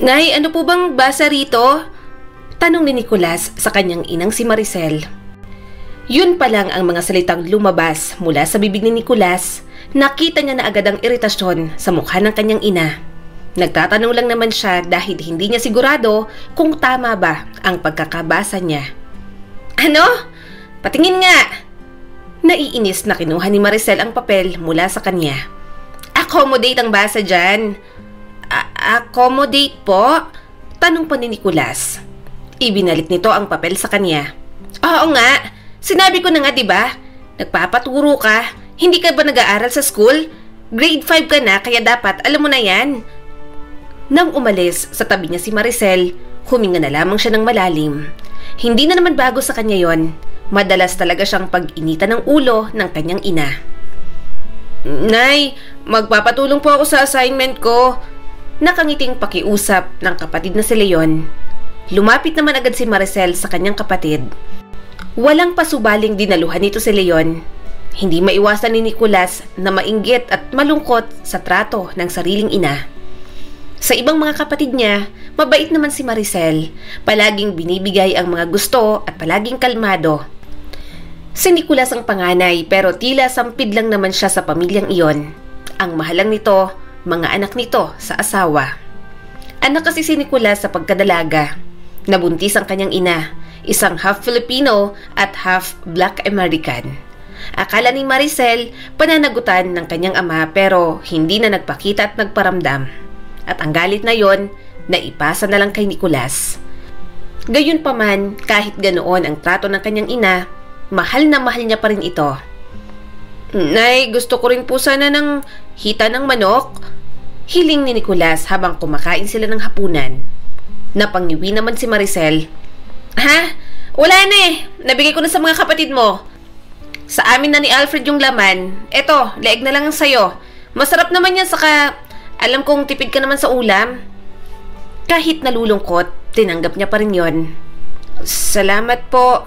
Nay, ano po bang basa rito? Tanong ni Nicolas sa kanyang inang si Maricel. Yun pa lang ang mga salitang lumabas mula sa bibig ni Nicolas, nakita niya na agad ang iritasyon sa mukha ng kanyang ina. Nagtatanong lang naman siya dahil hindi niya sigurado kung tama ba ang pagkakabasa niya. Ano? Patingin nga! Naiinis na kinuha ni Maricel ang papel mula sa kanya. Accommodate ang basa dyan. Accommodate po? Tanong pa ni Nicolas. Ibinalik nito ang papel sa kanya. Oo nga, sinabi ko na nga diba? Nagpapaturo ka, hindi ka ba nag-aaral sa school? Grade 5 ka na kaya dapat alam mo na yan. Nang umalis sa tabi niya si Maricel, huminga na lamang siya ng malalim. Hindi na naman bago sa kanya yon. Madalas talaga siyang pag-initan ng ulo ng kanyang ina. Nay, magpapatulong po ako sa assignment ko. Nakangiting pakiusap ng kapatid na si Leon. Lumapit naman agad si Maricel sa kanyang kapatid. Walang pasubaling dinaluhan nito si Leon. Hindi maiwasan ni Nicolas na mainggit at malungkot sa trato ng sariling ina. Sa ibang mga kapatid niya, mabait naman si Maricel. Palaging binibigay ang mga gusto at palaging kalmado. Si Nicolas ang panganay pero tila sampid lang naman siya sa pamilyang iyon. Ang mahalang nito, mga anak nito sa asawa. Anak kasi si Nicolas sa pagkadalaga. Nabuntis ang kanyang ina, isang half Filipino at half Black American. Akala ni Maricel pananagutan ng kanyang ama pero hindi na nagpakita at nagparamdam. At ang galit na yon, naipasa na lang kay Nicolas. Gayunpaman, kahit ganoon ang trato ng kanyang ina, mahal na mahal niya pa rin ito. Nay, gusto ko rin po sana ng hita ng manok. Hiling ni Nicolas habang kumakain sila ng hapunan. Napangiwi naman si Maricel. Ha? Wala na eh. Nabigay ko na sa mga kapatid mo. Sa amin na ni Alfred yung laman. Eto, leeg na lang ang sayo. Masarap naman yan saka alam kong tipid ka naman sa ulam. Kahit nalulungkot, tinanggap niya pa rin yon. Salamat po.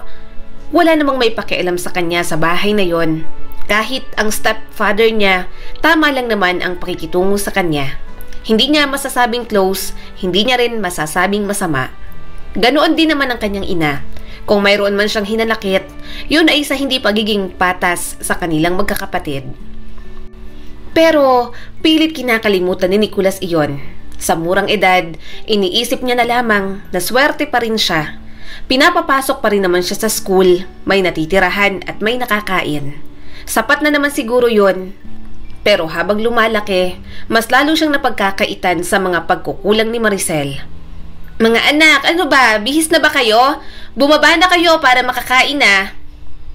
Wala namang may pakialam sa kanya sa bahay na yon. Kahit ang stepfather niya, tama lang naman ang pakikitungo sa kanya. Hindi niya masasabing close, hindi niya rin masasabing masama. Ganoon din naman ang kanyang ina. Kung mayroon man siyang hinanakit, yun ay sa hindi pagiging patas sa kanilang magkakapatid. Pero pilit kinakalimutan ni Nicolas iyon. Sa murang edad, iniisip niya na lamang na swerte pa rin siya. Pinapapasok pa rin naman siya sa school, may natitirahan at may nakakain. Sapat na naman siguro yun. Pero habang lumalaki, mas lalo siyang napagkakaitan sa mga pagkukulang ni Maricel. Mga anak, ano ba? Bihis na ba kayo? Bumaba na kayo para makakain na.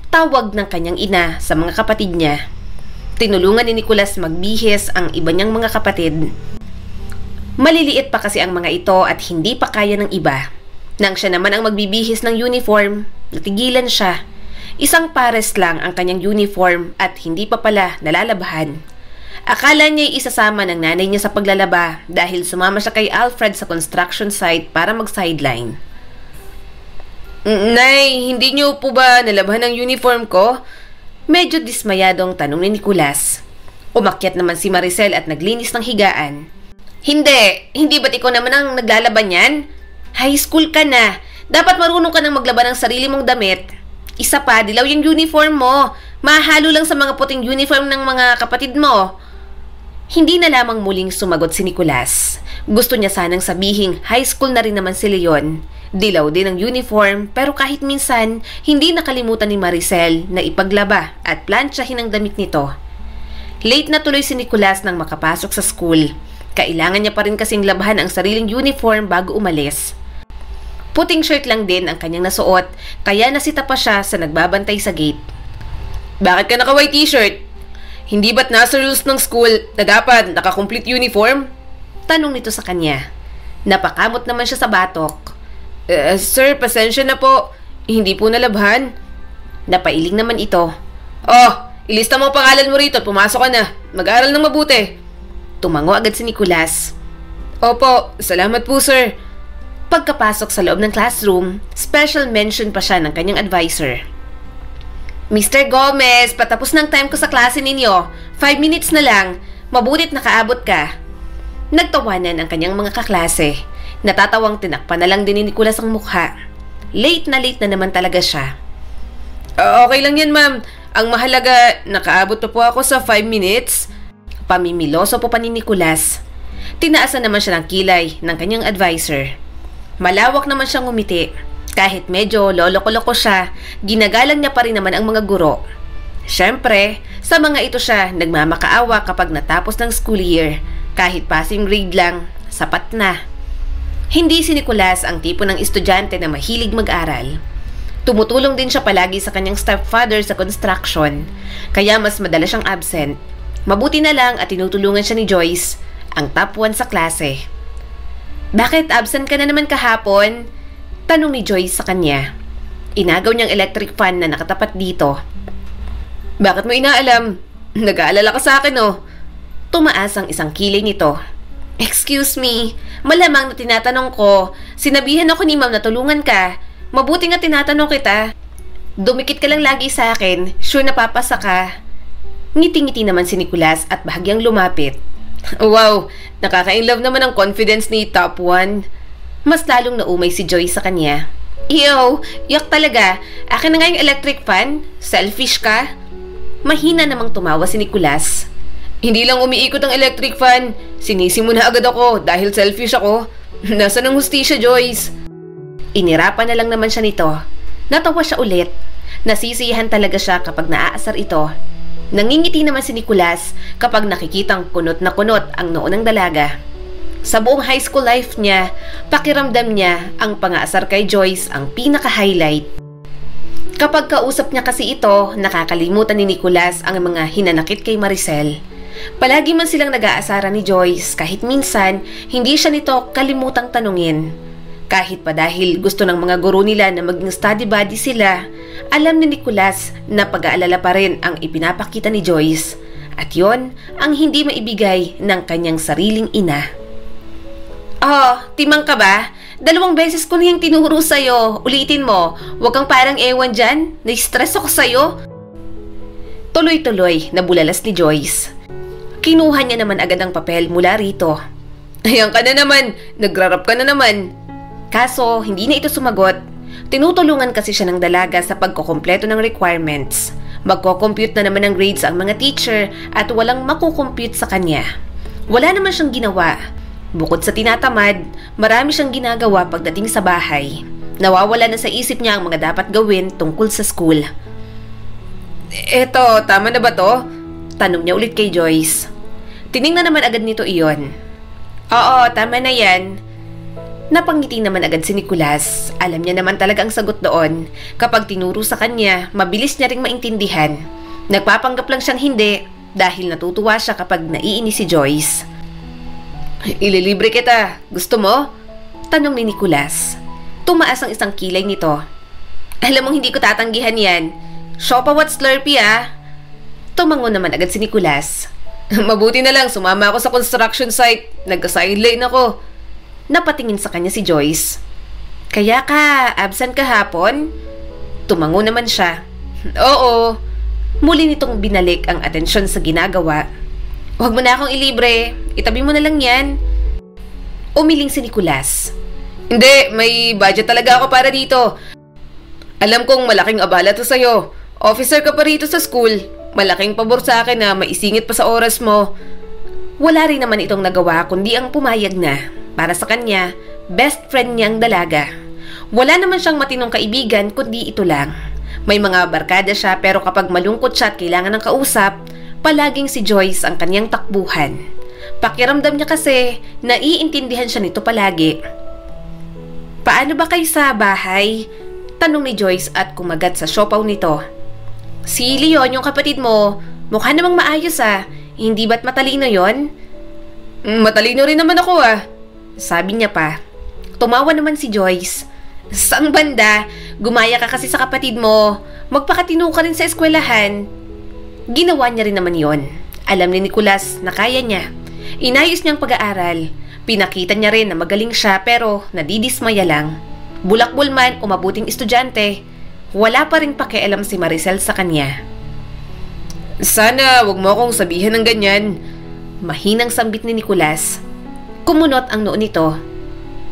Tawag ng kanyang ina sa mga kapatid niya. Tinulungan ni Nicolas magbihis ang iba niyang mga kapatid. Maliliit pa kasi ang mga ito at hindi pa kaya ng iba. Nang siya naman ang magbibihis ng uniform, natigilan siya. Isang pares lang ang kanyang uniform at hindi pa pala nalalabahan. Akala niya'y isasama ng nanay niya sa paglalaba dahil sumama siya kay Alfred sa construction site para mag-sideline. Nay, hindi niyo po ba nalabahan ang uniform ko? Medyo dismayadong tanong ni Nicolas. Umakyat naman si Maricel at naglinis ng higaan. Hindi ba't ikaw naman ang naglalaban yan? High school ka na. Dapat marunong ka nang maglaban ng sarili mong damit. Isa pa, dilaw yung uniform mo. Mahalo lang sa mga puting uniform ng mga kapatid mo. Hindi na lamang muling sumagot si Nicolas. Gusto niya sanang sabihing high school na rin naman si Leon. Dilaw din ang uniform pero kahit minsan, hindi nakalimutan ni Maricel na ipaglaba at plantsahin ang damit nito. Late na tuloy si Nicolas nang makapasok sa school. Kailangan niya pa rin kasing labahan ang sariling uniform bago umalis. Puting shirt lang din ang kanyang nasuot, kaya nasita pa siya sa nagbabantay sa gate. Bakit ka naka-white t-shirt? Hindi ba't nasa rules ng school na dapat naka-complete uniform? Tanong nito sa kanya. Napakamot naman siya sa batok. Sir, pasensya na po. Hindi po nalabhan. Napailing naman ito. Oh, ilista mo ang pangalan mo rito at pumasok ka na. Mag-aaral ng mabuti. Tumango agad si Nicolas. Opo, salamat po sir. Pagkapasok sa loob ng classroom, special mention pa siya ng kanyang advisor. Mr. Gomez, patapos ng time ko sa klase ninyo. 5 minutes na lang. Mabutit nakaabot ka. Nagtawanan ang kanyang mga kaklase. Natatawang tinakpan na lang din ni Nicholas ang mukha. Late na naman talaga siya. Okay lang yan, ma'am. Ang mahalaga, nakaabot pa po ako sa 5 minutes. Pamimiloso po pa ni Nicholas. Tinaasan naman siya ng kilay ng kanyang advisor. Malawak naman siyang ngumiti. Kahit medyo loloko-loko siya, ginagalang niya pa rin naman ang mga guro. Siyempre, sa mga ito siya nagmamakaawa kapag natapos ng school year. Kahit passing grade lang, sapat na. Hindi si Nicholas ang tipo ng estudyante na mahilig mag-aral. Tumutulong din siya palagi sa kanyang stepfather sa construction, kaya mas madalas siyang absent. Mabuti na lang at tinutulungan siya ni Joyce, ang top 1 sa klase. Bakit absent ka na naman kahapon? Tanong ni Joyce sa kanya. Inagaw niyang electric fan na nakatapat dito. Bakit mo inaalam? Nag-aalala ka sa akin, oh. Tumaas ang isang kilay nito. Excuse me, malamang na tinatanong ko. Sinabihan ako ni ma'am na tulungan ka. Mabuti nga tinatanong kita. Dumikit ka lang lagi sa akin, sure napapasa ka. Ngiti-ngiti naman si Nicholas at bahagyang lumapit. Wow, nakaka-inlove naman ang confidence ni top 1. Mas lalong naumay si Joy sa kanya. Yo, yak talaga. Akin na nga yung electric fan. Selfish ka? Mahina namang tumawa si Nicholas. Hindi lang umiikot ang electric fan. Sinisi mo na agad ako dahil selfish ako. Nasaan ang hustisya, Joyce? Inirapan na lang naman siya nito. Natawa siya ulit. Nasisiyahan talaga siya kapag naaasar ito. Nangingiti naman si Nicholas kapag nakikitang kunot na kunot ang noo ng dalaga. Sa buong high school life niya, pakiramdam niya ang pang-aasar kay Joyce ang pinaka-highlight. Kapag kausap niya kasi ito, nakakalimutan ni Nicholas ang mga hinanakit kay Maricel. Palagi man silang nag-aasaran ni Joyce kahit minsan hindi siya nito kalimutang tanungin. Kahit pa dahil gusto ng mga guro nila na maging study buddy sila, alam ni Nicholas na pag-aalala pa rin ang ipinapakita ni Joyce. At yon ang hindi maibigay ng kanyang sariling ina. Oh, timang ka ba? 2 beses ko na yung tinuro sa'yo. Ulitin mo. Huwag kang parang ewan dyan. Na-stress ako sa'yo. Tuloy-tuloy na bulalas ni Joyce. Kinuha niya naman agad ang papel mula rito. Ayan ka na naman. Nagrarap ka na naman. Kaso, hindi na ito sumagot. Tinutulungan kasi siya ng dalaga sa pagkukumpleto ng requirements. Magko-compute na naman ng grades ang mga teacher at walang makukompute sa kanya. Wala naman siyang ginawa. Bukod sa tinatamad, marami siyang ginagawa pagdating sa bahay. Nawawala na sa isip niya ang mga dapat gawin tungkol sa school. Eto, tama na ba to? Tanong niya ulit kay Joyce. Tiningnan naman agad nito iyon. Oo, tama na yan. Napangiti naman agad si Nicholas. Alam niya naman talaga ang sagot doon. Kapag tinuro sa kanya, mabilis niya ring maintindihan. Nagpapanggap lang siyang hindi dahil natutuwa siya kapag naiinis si Joyce. Ililibre kita. Gusto mo? Tanong ni Nicholas. Tumaas ang isang kilay nito. Alam mong hindi ko tatanggihan yan. Siopa what Slurpee ah. Tumango naman agad si Nicholas. Mabuti na lang sumama ako sa construction site. Nagka-sideline ako. Napatingin sa kanya si Joyce. Kaya ka, absent kahapon? Tumango naman siya. Oo. Muli nitong binalik ang atensyon sa ginagawa. Huwag mo na akong ilibre. Itabi mo na lang yan. Umiling si Nicholas. Hindi, may budget talaga ako para dito. Alam kong malaking abala to sa'yo. Officer ka pa rito sa school. Malaking pabor sa akin na maisingit pa sa oras mo. Wala rin naman itong nagawa kundi ang pumayag na. Para sa kanya, best friend niyang dalaga. Wala naman siyang matinong kaibigan kundi ito lang. May mga barkada siya pero kapag malungkot siya at kailangan ng kausap, palaging si Joyce ang kanyang takbuhan. Pakiramdam niya kasi, naiintindihan siya nito palagi. Paano ba kayo sa bahay? Tanong ni Joyce at kumagat sa siopaw nito. Si Leon, yung kapatid mo, mukha namang maayos ah. Hindi ba't matalino yon? Matalino rin naman ako ah. Sabi niya pa. Tumawa naman si Joyce. Saang banda? Gumaya ka kasi sa kapatid mo. Magpakatino ka rin sa eskwelahan. Ginawa niya rin naman yon. Alam ni Nicholas na kaya niya. Inayos niyang pag-aaral. Pinakita niya rin na magaling siya pero nadidismaya lang. Bulakbol man o mabuting estudyante, wala pa rin pakialam si Maricel sa kanya. Sana wag mo akong sabihan ng ganyan. Mahinang sambit ni Nicholas. Kumunot ang noo nito.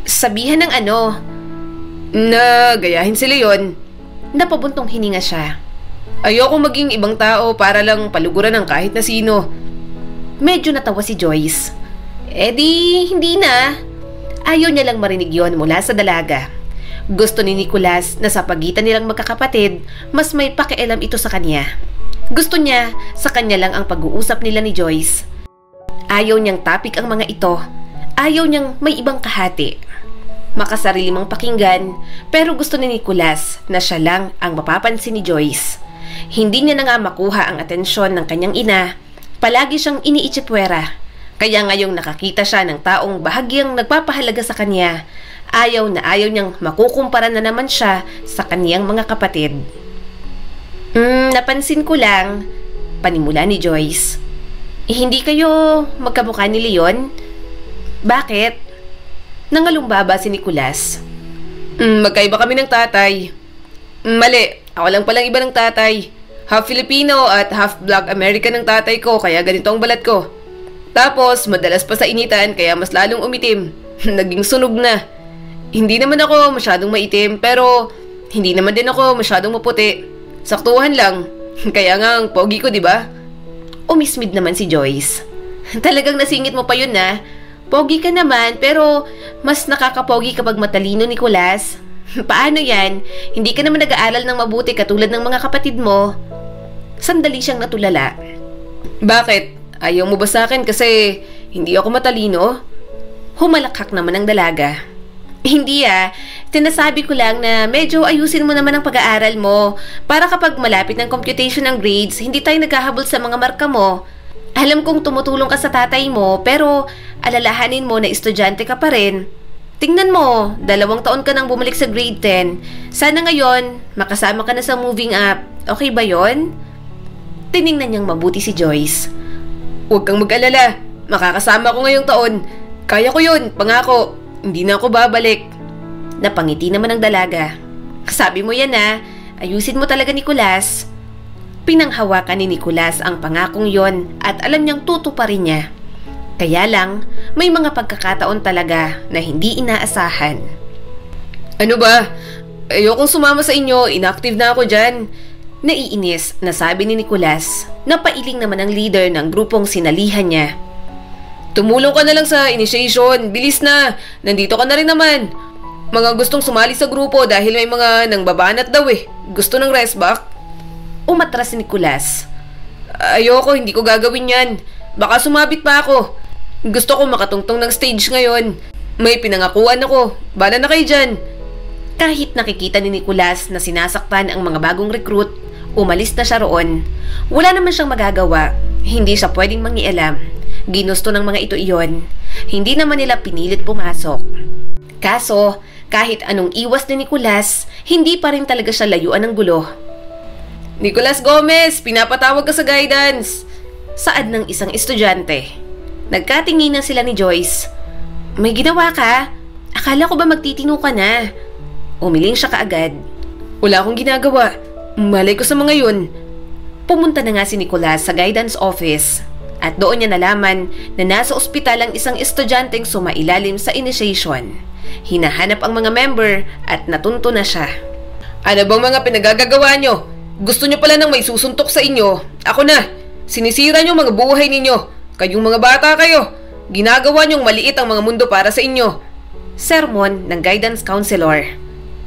Sabihan ng ano? Na gayahin si Leon. Napabuntong hininga siya. Ayoko maging ibang tao para lang paluguran ng kahit na sino. Medyo natawa si Joyce. Di, hindi na. Ayaw niya lang marinig yon mula sa dalaga. Gusto ni Nicholas na sa pagitan nilang magkakapatid, mas may pakialam ito sa kanya. Gusto niya sa kanya lang ang pag-uusap nila ni Joyce. Ayaw niyang topic ang mga ito. Ayaw niyang may ibang kahati. Makasarili mang pakinggan, pero gusto ni Nicholas na siya lang ang mapapansin ni Joyce. Hindi niya na nga makuha ang atensyon ng kanyang ina. Palagi siyang iniitsipwera. Kaya ngayong nakakita siya ng taong bahagyang nagpapahalaga sa kanya, ayaw na ayaw niyang makukumpara na naman siya sa kaniyang mga kapatid. Napansin ko lang, panimula ni Joyce. Hindi kayo magkamukha ni Leon? Bakit? Nangalumbaba si Nicholas. Magkaiba kami ng tatay. Mali, ako lang palang iba ng tatay. Half Filipino at half Black American ng tatay ko, kaya ganito ang balat ko. Tapos, madalas pa sa initan, kaya mas lalong umitim. Naging sunog na. Hindi naman ako masyadong maitim, pero hindi naman din ako masyadong maputi. Saktuhan lang. Kaya nga ang pogi ko, di ba? Umismid naman si Joyce. Talagang nasingit mo pa yun na. Pogi ka naman, pero mas nakakapogi kapag matalino, Nicholas. Paano yan? Hindi ka naman nag-aaral ng mabuti katulad ng mga kapatid mo. Sandali siyang natulala. Bakit? Ayaw mo ba sa akin kasi hindi ako matalino? Humalakhak naman ang dalaga. Hindi tinasabi ko lang na medyo ayusin mo naman ang pag-aaral mo para kapag malapit ng computation ng grades, hindi tayo naghahabol sa mga marka mo. Alam kong tumutulong ka sa tatay mo, pero alalahanin mo na estudyante ka pa rin. Tingnan mo, 2 taon ka nang bumalik sa grade 10. Sana ngayon, makasama ka na sa moving up. Okay ba yon? Tiningnan niyang mabuti si Joyce. Huwag kang mag-alala. Makakasama ko ngayong taon. Kaya ko yun, pangako. Hindi na ako babalik. Napangiti naman ang dalaga. Sabi mo yan ayusin mo talaga, Nicholas. Pinanghawakan ni Nicholas ang pangakong yon at alam niyang tutuparin niya. Kaya lang, may mga pagkakataon talaga na hindi inaasahan. Ano ba? Ayokong sumama sa inyo, inactive na ako dyan. Naiinis na sabi ni Nicholas. Napailing naman ang leader ng grupong sinalihan niya. Tumulong ka na lang sa initiation, bilis na, nandito ka na rin naman. Mga gustong sumali sa grupo dahil may mga nangbabanat daw Gusto ng rest back? Umatras si Nicholas. Ayoko, hindi ko gagawin yan. Baka sumabit pa ako. Gusto ko makatungtong ng stage ngayon. May pinangakuan ako. Bala na kayo dyan. Kahit nakikita ni Nicholas na sinasaktan ang mga bagong recruit, umalis na siya roon. Wala naman siyang magagawa. Hindi siya pwedeng mangialam. Ginusto ng mga ito iyon. Hindi naman nila pinilit pumasok. Kaso, kahit anong iwas ni Nicholas, hindi pa rin talaga siya layuan ng gulo. Nicholas Gomez, pinapatawag ka sa guidance. Saad ng isang estudyante. Nagkatinginan sila ni Joyce. May ginawa ka? Akala ko ba magtitino ka na? Umiling siya kaagad. Wala akong ginagawa. Malay ko sa mga yun. Pumunta na nga si Nicholas sa guidance office. At doon niya nalaman na nasa ospital ang isang estudyanteng sumailalim sa initiation. Hinahanap ang mga member at natunto na siya. Ano bang mga pinagagagawa nyo? Gusto nyo pala nang may susuntok sa inyo. Ako na. Sinisira nyo mga buhay ninyo. Kayong mga bata kayo. Ginagawa nyong maliit ang mga mundo para sa inyo. Sermon ng guidance counselor.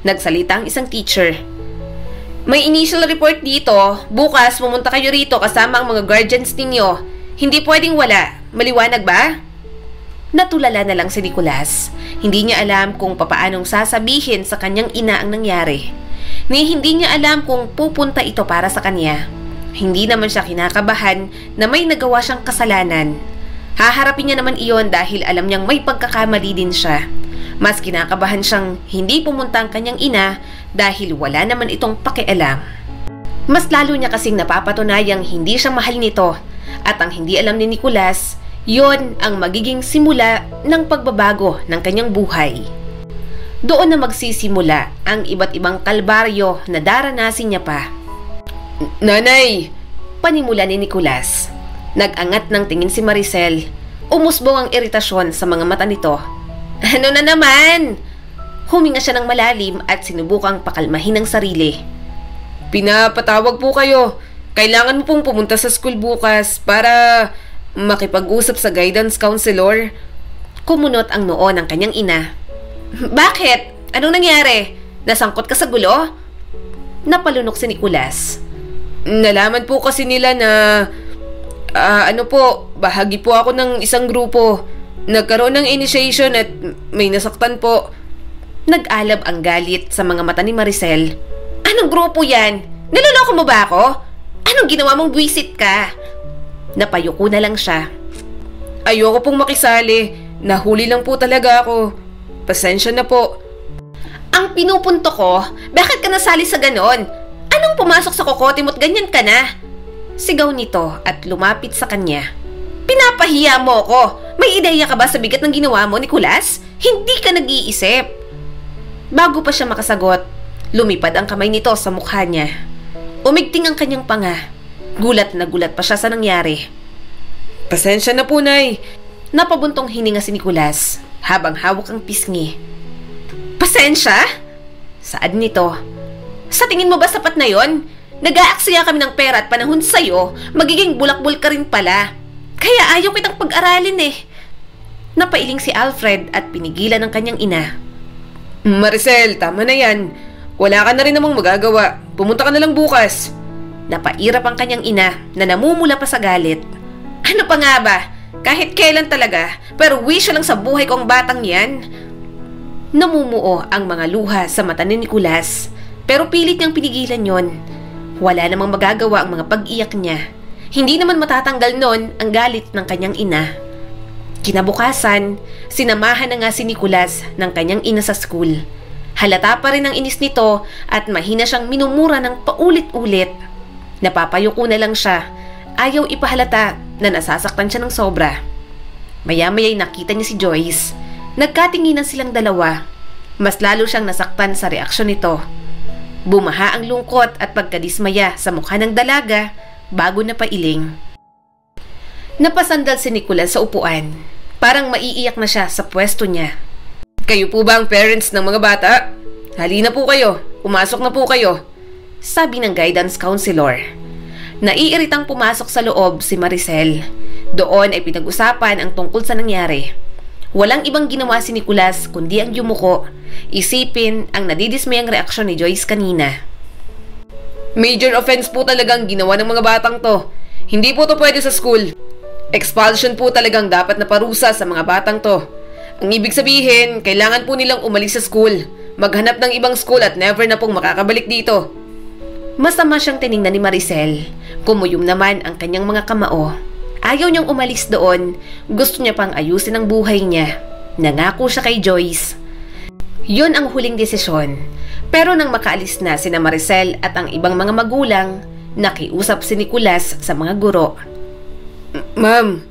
Nagsalita ang isang teacher. May initial report dito. Bukas pumunta kayo rito kasama ang mga guardians ninyo. Hindi pwedeng wala. Maliwanag ba? Natulala na lang si Nicholas. Hindi niya alam kung papaanong sasabihin sa kanyang ina ang nangyari. Hindi niya alam kung pupunta ito para sa kanya. Hindi naman siya kinakabahan na may nagawa siyang kasalanan. Haharapin niya naman iyon dahil alam niyang may pagkakamali din siya. Mas kinakabahan siyang hindi pumunta ang kanyang ina dahil wala naman itong pakialam. Mas lalo niya kasing napapatunayang hindi siya mahal nito at ang hindi alam ni Nicholas, yon ang magiging simula ng pagbabago ng kanyang buhay. Doon na magsisimula ang iba't ibang kalbaryo na daranasin niya pa. Nanay! Panimula ni Nicholas. Nag-angat ng tingin si Maricel. Umusbong ang iritasyon sa mga mata nito. Ano na naman? Huminga siya ng malalim at sinubukang pakalmahin ang sarili. Pinapatawag po kayo. Kailangan mo pong pumunta sa school bukas para makipag-usap sa guidance counselor. Kumunot ang noo ng kanyang ina. Bakit? Anong nangyari? Nasangkot ka sa gulo? Napalunok si Nicolas. Nalaman po kasi nila na bahagi po ako ng isang grupo. Nagkaroon ng initiation at may nasaktan po. Nag-alab ang galit sa mga mata ni Maricel. Anong grupo yan? Niloloko mo ba ako? Anong ginawa mong buwisit ka? Napayuko na lang siya. Ayoko pong makisali. Nahuli lang po talaga ako. Pasensya na po. Ang pinupunto ko, bakit ka nasali sa ganon? Anong pumasok sa kokote mo't ganyan ka na? Sigaw nito at lumapit sa kanya. Pinapahiya mo ko. May ideya ka ba sa bigat ng ginawa mo, Nicolas? Hindi ka nag-iisip. Bago pa siya makasagot, lumipad ang kamay nito sa mukha niya. Umigting ang kanyang panga. Gulat na gulat pa siya sa nangyari. Pasensya na po, Nay. Napabuntong hininga si Nicolas habang hawak ang pisngi. Pasensya? Saad nito. Sa tingin mo ba sapat na yon? Nag-aaksaya kami ng pera at panahon sa'yo, magiging bulakbol ka rin pala. Kaya ayaw kitang pag-aralin eh. Napailing si Alfred at pinigilan ng kanyang ina. Maricel, tama na yan. Wala ka na rin namang magagawa. Pumunta ka na lang bukas. Napairap ang kanyang ina na namumula pa sa galit. Ano pa nga ba? Kahit kailan talaga, pero wisyo lang sa buhay ko ang batang yan. Namumuo ang mga luha sa mata ni Nicolas, pero pilit niyang pinigilan yon. Wala namang magagawa ang mga pag-iyak niya. Hindi naman matatanggal nun ang galit ng kanyang ina. Kinabukasan, sinamahan na nga si Nicolas ng kanyang ina sa school. Halata pa rin ang inis nito at mahina siyang minumura ng paulit-ulit. Napapayuko na lang siya. Ayaw ipahalata na nasasaktan siya ng sobra. Maya-maya'y nakita niya si Joyce. Nagkatinginan silang dalawa. Mas lalo siyang nasaktan sa reaksyon nito. Bumaha ang lungkot at pagkadismaya sa mukha ng dalaga bago napailing. Napasandal si Nicolas sa upuan. Parang maiiyak na siya sa pwesto niya. Kayo po ba ang parents ng mga bata? Halina po kayo. Pumasok na po kayo. Sabi ng guidance counselor. Naiiritang pumasok sa loob si Maricel. Doon ay pinag-usapan ang tungkol sa nangyari. Walang ibang ginawa si Nicolas kundi ang yumuko. Isipin ang nadidismayang reaksyon ni Joyce kanina. Major offense po talagang ginawa ng mga batang to. Hindi po to pwede sa school. Expulsion po talagang dapat na parusa sa mga batang to. Ang ibig sabihin, kailangan po nilang umalis sa school. Maghanap ng ibang school at never na pong makakabalik dito. Masama siyang tiningnan ni Maricel. Kumuyom naman ang kanyang mga kamao. Ayaw niyang umalis doon. Gusto niya pang ayusin ang buhay niya. Nangako siya kay Joyce. Yun ang huling desisyon. Pero nang makaalis na sina Maricel at ang ibang mga magulang, nakiusap si Nicolas sa mga guro. Ma'am,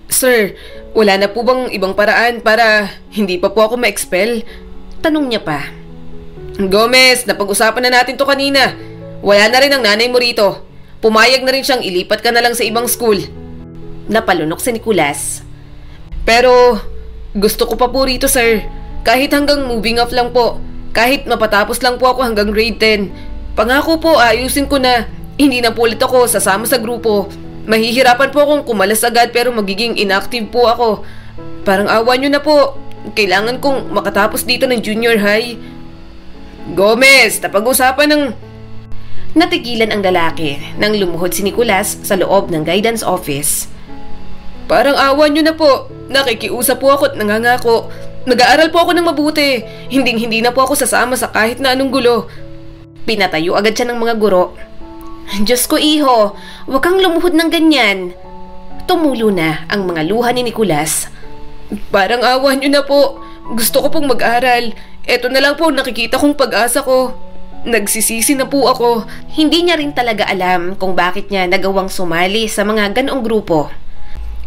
sir, wala na po bang ibang paraan para hindi pa po ako ma-expel? Tanong niya pa. Gomez, napag-usapan na natin to kanina. Wala na rin ang nanay mo rito. Pumayag na rin siyang ilipat ka na lang sa ibang school. Napalunok si Nicolas. Pero gusto ko pa po rito, sir. Kahit hanggang moving off lang po. Kahit mapatapos lang po ako hanggang grade 10. Pangako po, ayusin ko na. Hindi na po ulit ako sasama sa grupo. Mahihirapan po akong kumalas agad pero magiging inactive po ako. Parang awa nyo na po. Kailangan kong makatapos dito ng junior high. Gomez, napag-usapan ng... Natigilan ang lalaki nang lumuhod si Nicolas sa loob ng guidance office. Parang awa nyo na po. Nakikiusap po ako at nangangako. Nag-aaral po ako ng mabuti. Hinding-hindi na po ako sasama sa kahit na anong gulo. Pinatayo agad siya ng mga guro. Diyos ko, iho, huwag kang lumuhod ng ganyan. Tumulo na ang mga luha ni Nicolas. Parang awa nyo na po. Gusto ko pong mag-aral. Eto na lang po nakikita kong pag-asa ko. Nagsisisi na po ako. Hindi niya rin talaga alam kung bakit niya nagawang sumali sa mga ganoong grupo.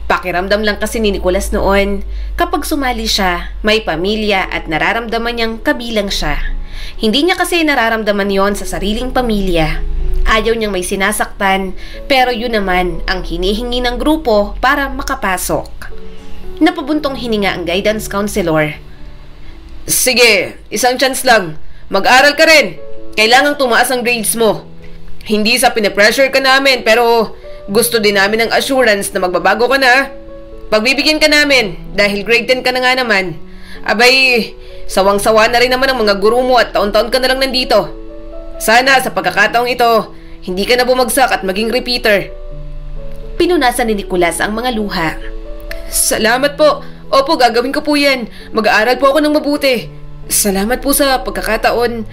Pakiramdam lang kasi ni Nicolas noon, kapag sumali siya, may pamilya at nararamdaman niyang kabilang siya. Hindi niya kasi nararamdaman yon sa sariling pamilya. Ayaw niyang may sinasaktan, pero yun naman ang hinihingi ng grupo para makapasok. Napabuntong hininga ang guidance counselor. Sige, isang chance lang. Mag-aral ka rin. Kailangang tumaas ang grades mo. Hindi sa pinapressure ka namin, pero gusto din namin ng assurance na magbabago ka na. Pagbibigyan ka namin dahil grade 10 ka na nga naman. Abay, sawang-sawa na rin naman ang mga guru mo at taon-taon ka na lang nandito. Sana sa pagkakataong ito, hindi ka na bumagsak at maging repeater. Pinunasan ni Nicolas ang mga luha. Salamat po. Opo, gagawin ko po yan. Mag-aaral po ako ng mabuti. Salamat po sa pagkakataon.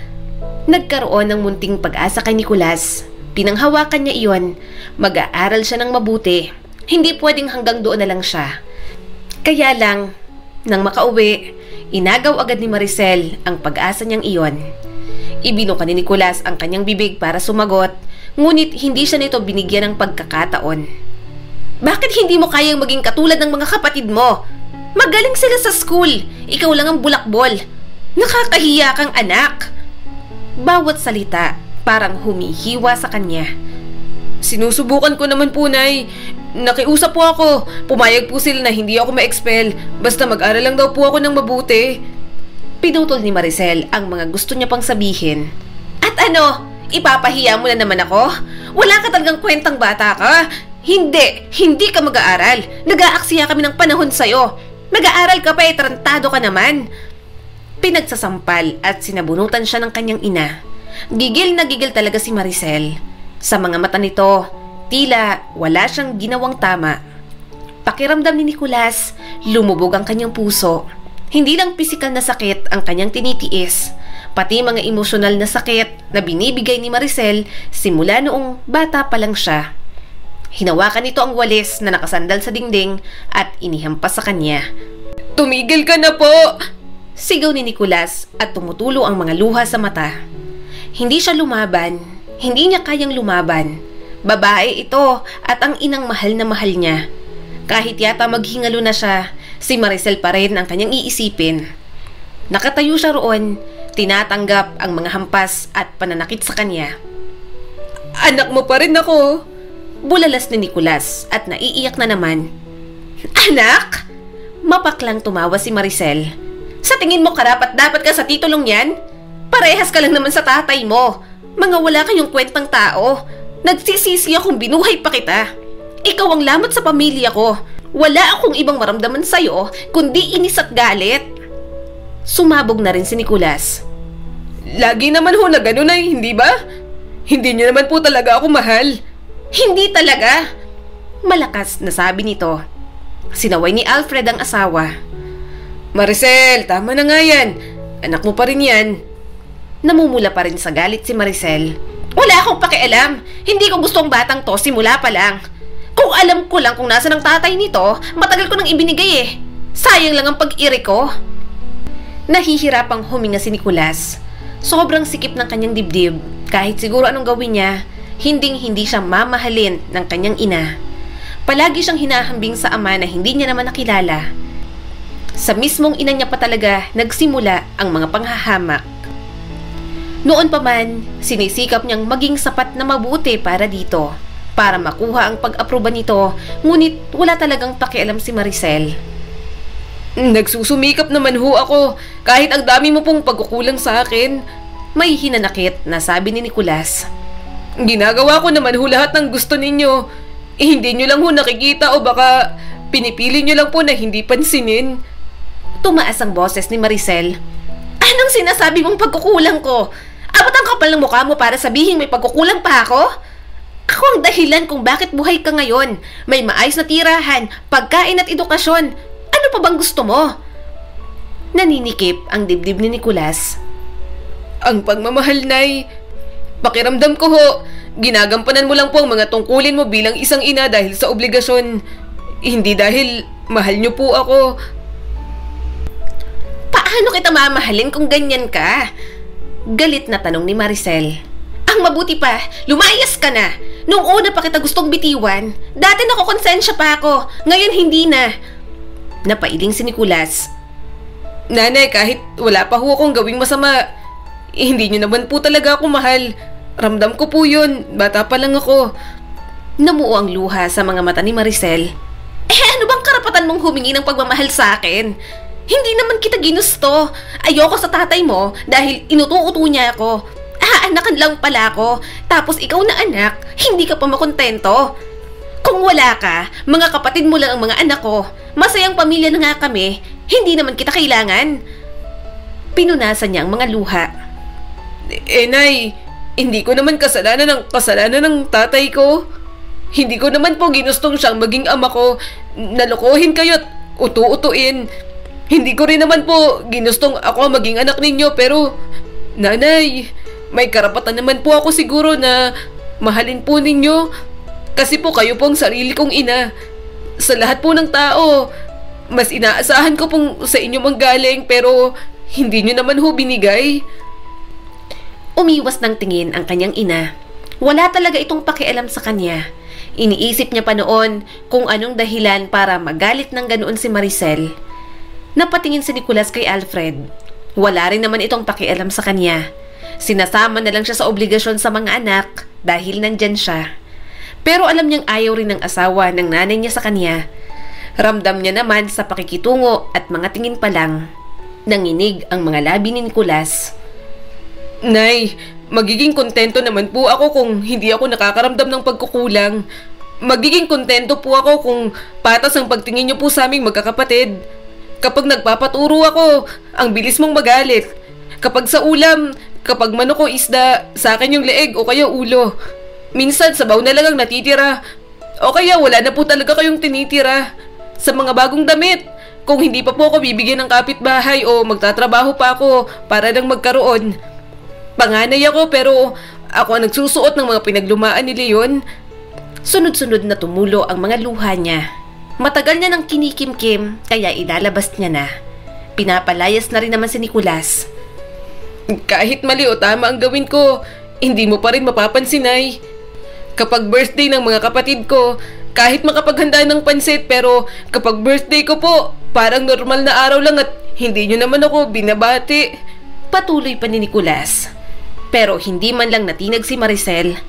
Nagkaroon ng munting pag-asa kay Nicolas. Pinanghawakan niya iyon. Mag-aaral siya ng mabuti. Hindi pwedeng hanggang doon na lang siya. Kaya lang, nang makauwi, inagaw agad ni Maricel ang pag-asa niyang iyon. Ibinuka ni Nicolas ang kanyang bibig para sumagot, ngunit hindi siya nito binigyan ng pagkakataon. Bakit hindi mo kayang maging katulad ng mga kapatid mo? Magaling sila sa school. Ikaw lang ang bulakbol. Nakakahiya kang anak. Bawat salita parang humihiwa sa kanya. Sinusubukan ko naman po, Nay. Nakiusap po ako. Pumayag po sila na hindi ako ma-expel. Basta mag-aral lang daw po ako ng mabuti. Pinutol ni Maricel ang mga gusto niya pang sabihin. At ano? Ipapahiya mo na naman ako? Wala ka talagang kwentang bata ka. Hindi ka mag-aaral. Nag-aaksaya kami ng panahon sa'yo. Mag-aaral ka pa, tarantado ka naman. Pinagsasampal at sinabunutan siya ng kanyang ina. Gigil na gigil talaga si Maricel. Sa mga mata nito, tila wala siyang ginawang tama. Pakiramdam ni Nicolas, lumubog ang kanyang puso. Hindi lang pisikal na sakit ang kanyang tinitiis, pati mga emosyonal na sakit na binibigay ni Maricel simula noong bata pa lang siya. Hinawakan nito ang walis na nakasandal sa dingding at inihampas sa kanya. Tumigil ka na po! Sigaw ni Nicolas at tumutulo ang mga luha sa mata. Hindi siya lumaban. Hindi niya kayang lumaban. Babae ito at ang inang mahal na mahal niya. Kahit yata maghingalo na siya, si Maricel pa rin ang kanyang iisipin. Nakatayo siya roon, tinatanggap ang mga hampas at pananakit sa kanya. Anak mo pa rin ako! Bulalas ni Nicolas at naiiyak na naman. Anak? Mapaklang tumawa si Maricel. Sa tingin mo karapat-dapat ka sa titulong yan? Parehas ka lang naman sa tatay mo. Mga wala kayong kwentang tao. Nagsisisi akong binuhay pa kita. Ikaw ang lamot sa pamilya ko. Wala akong ibang maramdaman sa'yo kundi inis at galit. Sumabog na rin si Nicolas. Lagi naman ho na ganun ay, hindi ba? Hindi niyo naman po talaga ako mahal. Hindi talaga. Malakas na sabi nito. Sinaway ni Alfred ang asawa. Maricel, tama na nga yan. Anak mo pa rin yan. Namumula pa rin sa galit si Maricel. Wala akong pakialam. Hindi ko gusto ang batang to simula pa lang. Kung alam ko lang kung nasa ng tatay nito, matagal ko nang ibinigay eh. Sayang lang ang pag-iri ko. Nahihirapang huminga si Nicolas. Sobrang sikip ng kanyang dibdib. Kahit siguro anong gawin niya, hindi siya mamahalin ng kanyang ina. Palagi siyang hinahambing sa ama na hindi niya naman nakilala. Sa mismong ina niya pa talaga nagsimula ang mga panghahamak. Noon pa man, sinisikap niyang maging sapat na mabuti para dito, para makuha ang pag-aproba nito, ngunit wala talagang pakialam si Maricel. Nagsusumikap naman ho ako, kahit ang dami mo pong pagkukulang sa akin. May hinanakit na sabi ni Nicolas. Ginagawa ko naman ho lahat ng gusto ninyo. Hindi nyo lang ho nakikita o baka pinipili nyo lang po na hindi pansinin. Tumaas ang boses ni Maricel. Anong sinasabi mong pagkukulang ko? Abot ang kapal ng mukha mo para sabihin may pagkukulang pa ako? Ako ang dahilan kung bakit buhay ka ngayon. May maayos na tirahan, pagkain at edukasyon. Ano pa bang gusto mo? Naninikip ang dibdib ni Nicolas. Ang pagmamahal, Nay. Pakiramdam ko ho, ginagampanan mo lang po ang mga tungkulin mo bilang isang ina dahil sa obligasyon. Hindi dahil mahal niyo po ako. Paano kita mamahalin kung ganyan ka? Galit na tanong ni Maricel. Ang mabuti pa, lumayas ka na. Nung una pa kita gustong bitiwan, dati nakokonsensya pa ako, ngayon hindi na. Napailing si Nicolas. Nanay, kahit wala pa ho akong gawing masama, hindi niyo naman po talaga ako mahal. Ramdam ko po yun, bata pa lang ako. Namuo ang luha sa mga mata ni Maricel. Ano bang karapatan mong humingi ng pagmamahal sa akin? Hindi naman kita ginusto. Ayoko sa tatay mo dahil inuto-uto niya ako. Aanakan lang pala ako. Tapos ikaw na anak, hindi ka pa makontento. Kung wala ka, mga kapatid mo lang ang mga anak ko. Masayang pamilya na nga kami. Hindi naman kita kailangan. Pinunasan niya ang mga luha. Nay, hindi ko naman kasalanan ng tatay ko. Hindi ko naman po ginustong siyang maging ama ko. Nalokohin kayo at utu-utuin. Hindi ko rin naman po ginustong ako maging anak ninyo, pero nanay, may karapatan naman po ako siguro na mahalin po ninyo. Kasi po kayo po ang sarili kong ina. Sa lahat po ng tao, mas inaasahan ko pong sa inyo manggaling, pero hindi nyo naman ho binigay. Umiwas ng tingin ang kanyang ina. Wala talaga itong pakialam sa kanya. Iniisip niya pa noon kung anong dahilan para magalit ng ganoon si Maricel. Napatingin si Nicolas kay Alfred. Wala rin naman itong pakialam sa kanya. Sinasama na lang siya sa obligasyon sa mga anak dahil nandyan siya. Pero alam niyang ayaw rin ng asawa ng nanay niya sa kanya. Ramdam niya naman sa pakikitungo at mga tingin pa lang. Nanginig ang mga labi ni Nicolas. Nay, magiging kontento naman po ako kung hindi ako nakakaramdam ng pagkukulang. Magiging kontento po ako kung patas ang pagtingin niyo po sa aming magkakapatid. Kapag nagpapaturo ako, ang bilis mong magalit. Kapag sa ulam, kapag manok o isda, sa akin yung leeg o kaya ulo. Minsan sabaw na lang ang natitira. O kaya wala na po talaga kayong tinitira. Sa mga bagong damit, kung hindi pa po ako bibigyan ng kapitbahay o magtatrabaho pa ako para lang magkaroon. Panganay ako pero ako ang nagsusuot ng mga pinaglumaan ni Leon. Sunod-sunod na tumulo ang mga luha niya. Matagal niya nang kinikimkim kaya ilalabas niya na. Pinapalayas na rin naman si Nicolas. Kahit mali o tama ang gawin ko, hindi mo pa rin mapapansin, Nay. Kapag birthday ng mga kapatid ko, kahit makapaghanda ng pansit, pero kapag birthday ko po, parang normal na araw lang at hindi nyo naman ako binabati. Patuloy pa ni Nicolas. Pero hindi man lang natinag si Maricel.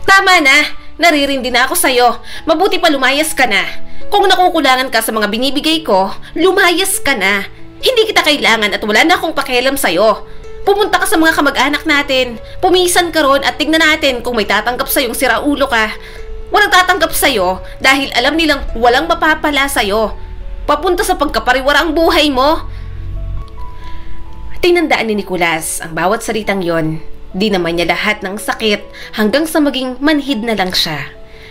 Tama na! Naririndi na ako sa'yo. Mabuti pa lumayas ka na. Kung nakukulangan ka sa mga binibigay ko, lumayas ka na. Hindi kita kailangan at wala na akong pakialam sa'yo. Pumunta ka sa mga kamag-anak natin. Pumisan ka ron at tignan natin kung may tatanggap sa'yong siraulo ka. Walang tatanggap sa'yo dahil alam nilang walang mapapala sa'yo. Papunta sa pagkapariwara ang buhay mo. Tinandaan ni Nicolas ang bawat salitang yon. Di naman niya lahat ng sakit hanggang sa maging manhid na lang siya.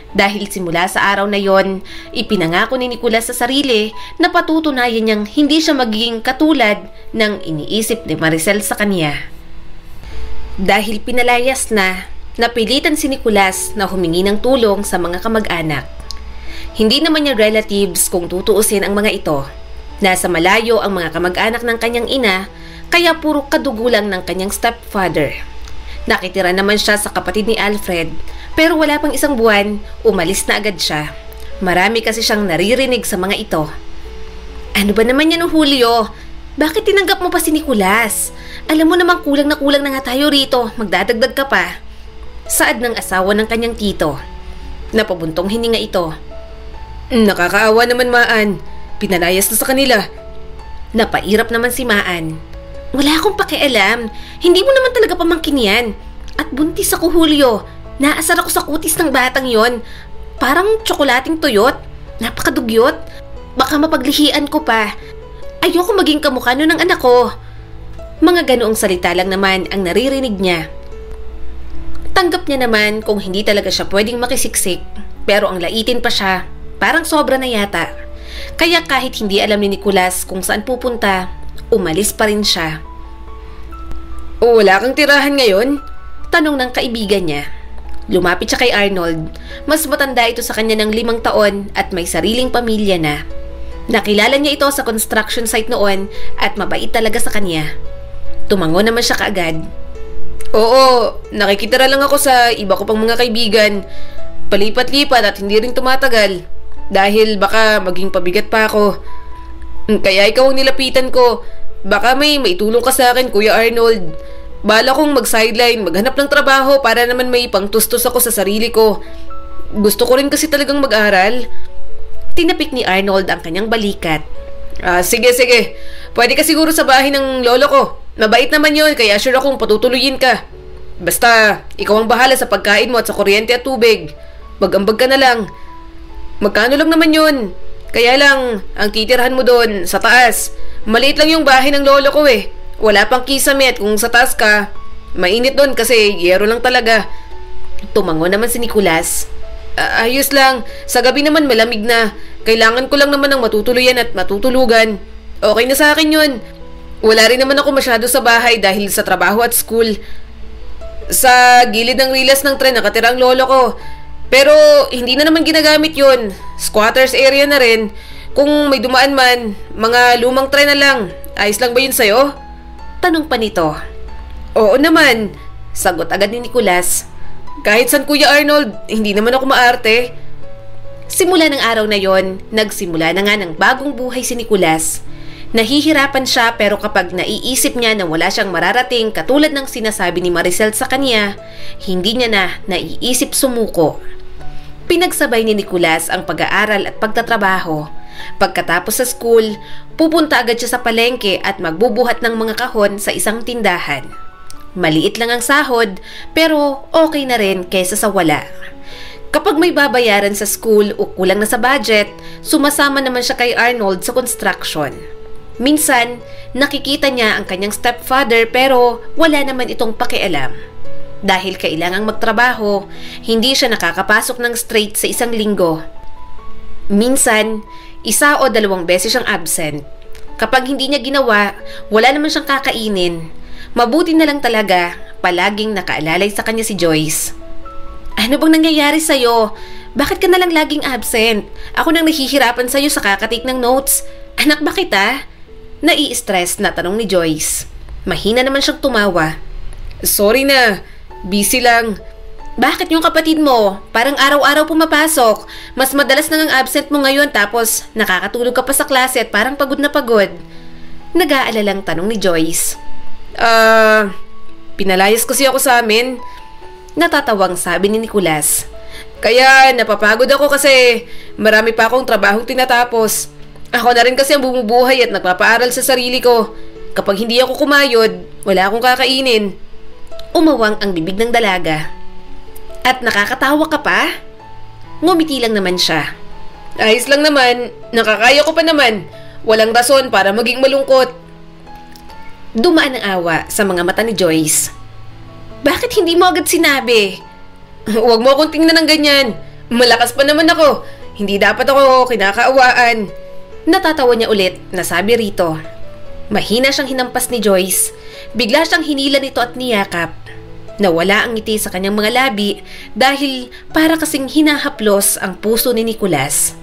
Dahil simula sa araw na yon, ipinangako ni Nicolas sa sarili na patutunayan niyang hindi siya magiging katulad ng iniisip ni Maricel sa kanya. Dahil pinalayas na, napilitan si Nicolas na humingi ng tulong sa mga kamag-anak. Hindi naman niya relatives kung tutuusin ang mga ito. Nasa malayo ang mga kamag-anak ng kanyang ina, kaya puro kadugo lang ng kanyang stepfather. Nakitira naman siya sa kapatid ni Alfred, pero wala pang isang buwan, umalis na agad siya. Marami kasi siyang naririnig sa mga ito. Ano ba naman yan, Julio? Bakit tinanggap mo pa si Nicolas? Alam mo namang kulang na nga tayo rito, magdadagdag ka pa. Saad ng asawa ng kanyang tito. Napabuntong hininga ito. Nakakaawa naman, Maan. Pinalayas na sa kanila. Napairap naman si Maan. Wala akong pakialam. Hindi mo naman talaga pamangkin yan. At buntis ako, Julio. Naasar ako sa kutis ng batang yon. Parang tsokolating tuyot. Napakadugyot. Baka mapaglihian ko pa. Ayoko maging kamukha nun ng anak ko. Mga ganoong salita lang naman ang naririnig niya. Tanggap niya naman kung hindi talaga siya pwedeng makisiksik. Pero ang laitin pa siya. Parang sobra na yata. Kaya kahit hindi alam ni Nicolas kung saan pupunta, umalis pa rin siya. O wala kang tirahan ngayon? Tanong ng kaibigan niya. Lumapit siya kay Arnold. Mas matanda ito sa kanya ng 5 taon at may sariling pamilya na. Nakilala niya ito sa construction site noon at mabait talaga sa kanya. Tumango naman siya kaagad. Oo, nakikitira lang ako sa iba ko pang mga kaibigan. Palipat-lipat at hindi rin tumatagal. Dahil baka maging pabigat pa ako. Kaya ikaw ang nilapitan ko. Baka may maitulong ka sa akin, Kuya Arnold. Bala kong mag-sideline, maghanap ng trabaho para naman may pangtustos ako sa sarili ko. Gusto ko rin kasi talagang mag-aral. Tinapik ni Arnold ang kanyang balikat. Sige, sige. Pwede ka siguro sa bahay ng lolo ko. Mabait naman yun, kaya sure akong patutuluyin ka. Basta, ikaw ang bahala sa pagkain mo at sa kuryente at tubig. Mag-ambag ka na lang. Magkano lang naman yun? Kaya lang, ang titirhan mo doon, sa taas. Maliit lang yung bahay ng lolo ko eh. Wala pang kisame at kung sa taas ka, mainit doon kasi yero lang talaga. Tumango naman si Nicolas. Ayos lang. Sa gabi naman malamig na. Kailangan ko lang naman ng matutuluyan at matutulugan. Okay na sa akin yun. Wala rin naman ako masyado sa bahay dahil sa trabaho at school. Sa gilid ng rilas ng tren nakatira ang lolo ko. Pero hindi na naman ginagamit yun. Squatters area na rin. Kung may dumaan man, mga lumang tren na lang. Ayos lang ba yun sa'yo? Tanong pa nito. Oo naman. Sagot agad ni Nicolas. Kahit san Kuya Arnold, hindi naman ako maarte. Simula ng araw na yon, nagsimula na nga ng bagong buhay si Nicolas. Nahihirapan siya pero kapag naiisip niya na wala siyang mararating katulad ng sinasabi ni Maricel sa kanya, hindi niya na naiisip sumuko. Pinagsabay ni Nicolas ang pag-aaral at pagtatrabaho. Pagkatapos sa school, pupunta agad siya sa palengke at magbubuhat ng mga kahon sa isang tindahan. Maliit lang ang sahod pero okay na rin kaysa sa wala. Kapag may babayaran sa school o kulang na sa budget, sumasama naman siya kay Arnold sa construction. Minsan, nakikita niya ang kanyang stepfather pero wala naman itong pakialam. Dahil kailangang magtrabaho, hindi siya nakakapasok ng straight sa isang linggo. Minsan, 1 o 2 beses siyang absent. Kapag hindi niya ginawa, wala naman siyang kakainin. Mabuti na lang talaga, palaging nakaalalay sa kanya si Joyce. Ano bang nangyayari sa'yo? Bakit ka nalang laging absent? Ako nang nahihirapan sa'yo sa kakatik ng notes. Anak ba kita? Nai-stress na tanong ni Joyce. Mahina naman siyang tumawa. Sorry na, busy lang. Bakit yung kapatid mo? Parang araw-araw pumapasok. Mas madalas nang ang absent mo ngayon tapos nakakatulog ka pa sa klase at parang pagod na pagod. Nag-aalalang tanong ni Joyce. Pinalayas kasi ako sa amin. Natatawang sabi ni Nicolas. Kaya napapagod ako kasi marami pa akong trabahong tinatapos. Ako na rin kasi ang bumubuhay at nagpapaaral sa sarili ko. Kapag hindi ako kumayod, wala akong kakainin. Umawang ang bibig ng dalaga. At nakakatawa ka pa? Ngumiti lang naman siya. Ayos lang naman, nakakaya ko pa naman. Walang rason para maging malungkot. Dumaan ang awa sa mga mata ni Joyce. Bakit hindi mo agad sinabi? Huwag mo akong tingnan ng ganyan. Malakas pa naman ako. Hindi dapat ako kinakaawaan. Natatawa niya ulit na sabi rito. Mahina siyang hinampas ni Joyce. Bigla siyang hinila nito at niyakap. Nawala ang ngiti sa kanyang mga labi dahil para kasing hinahaplos ang puso ni Nicolas.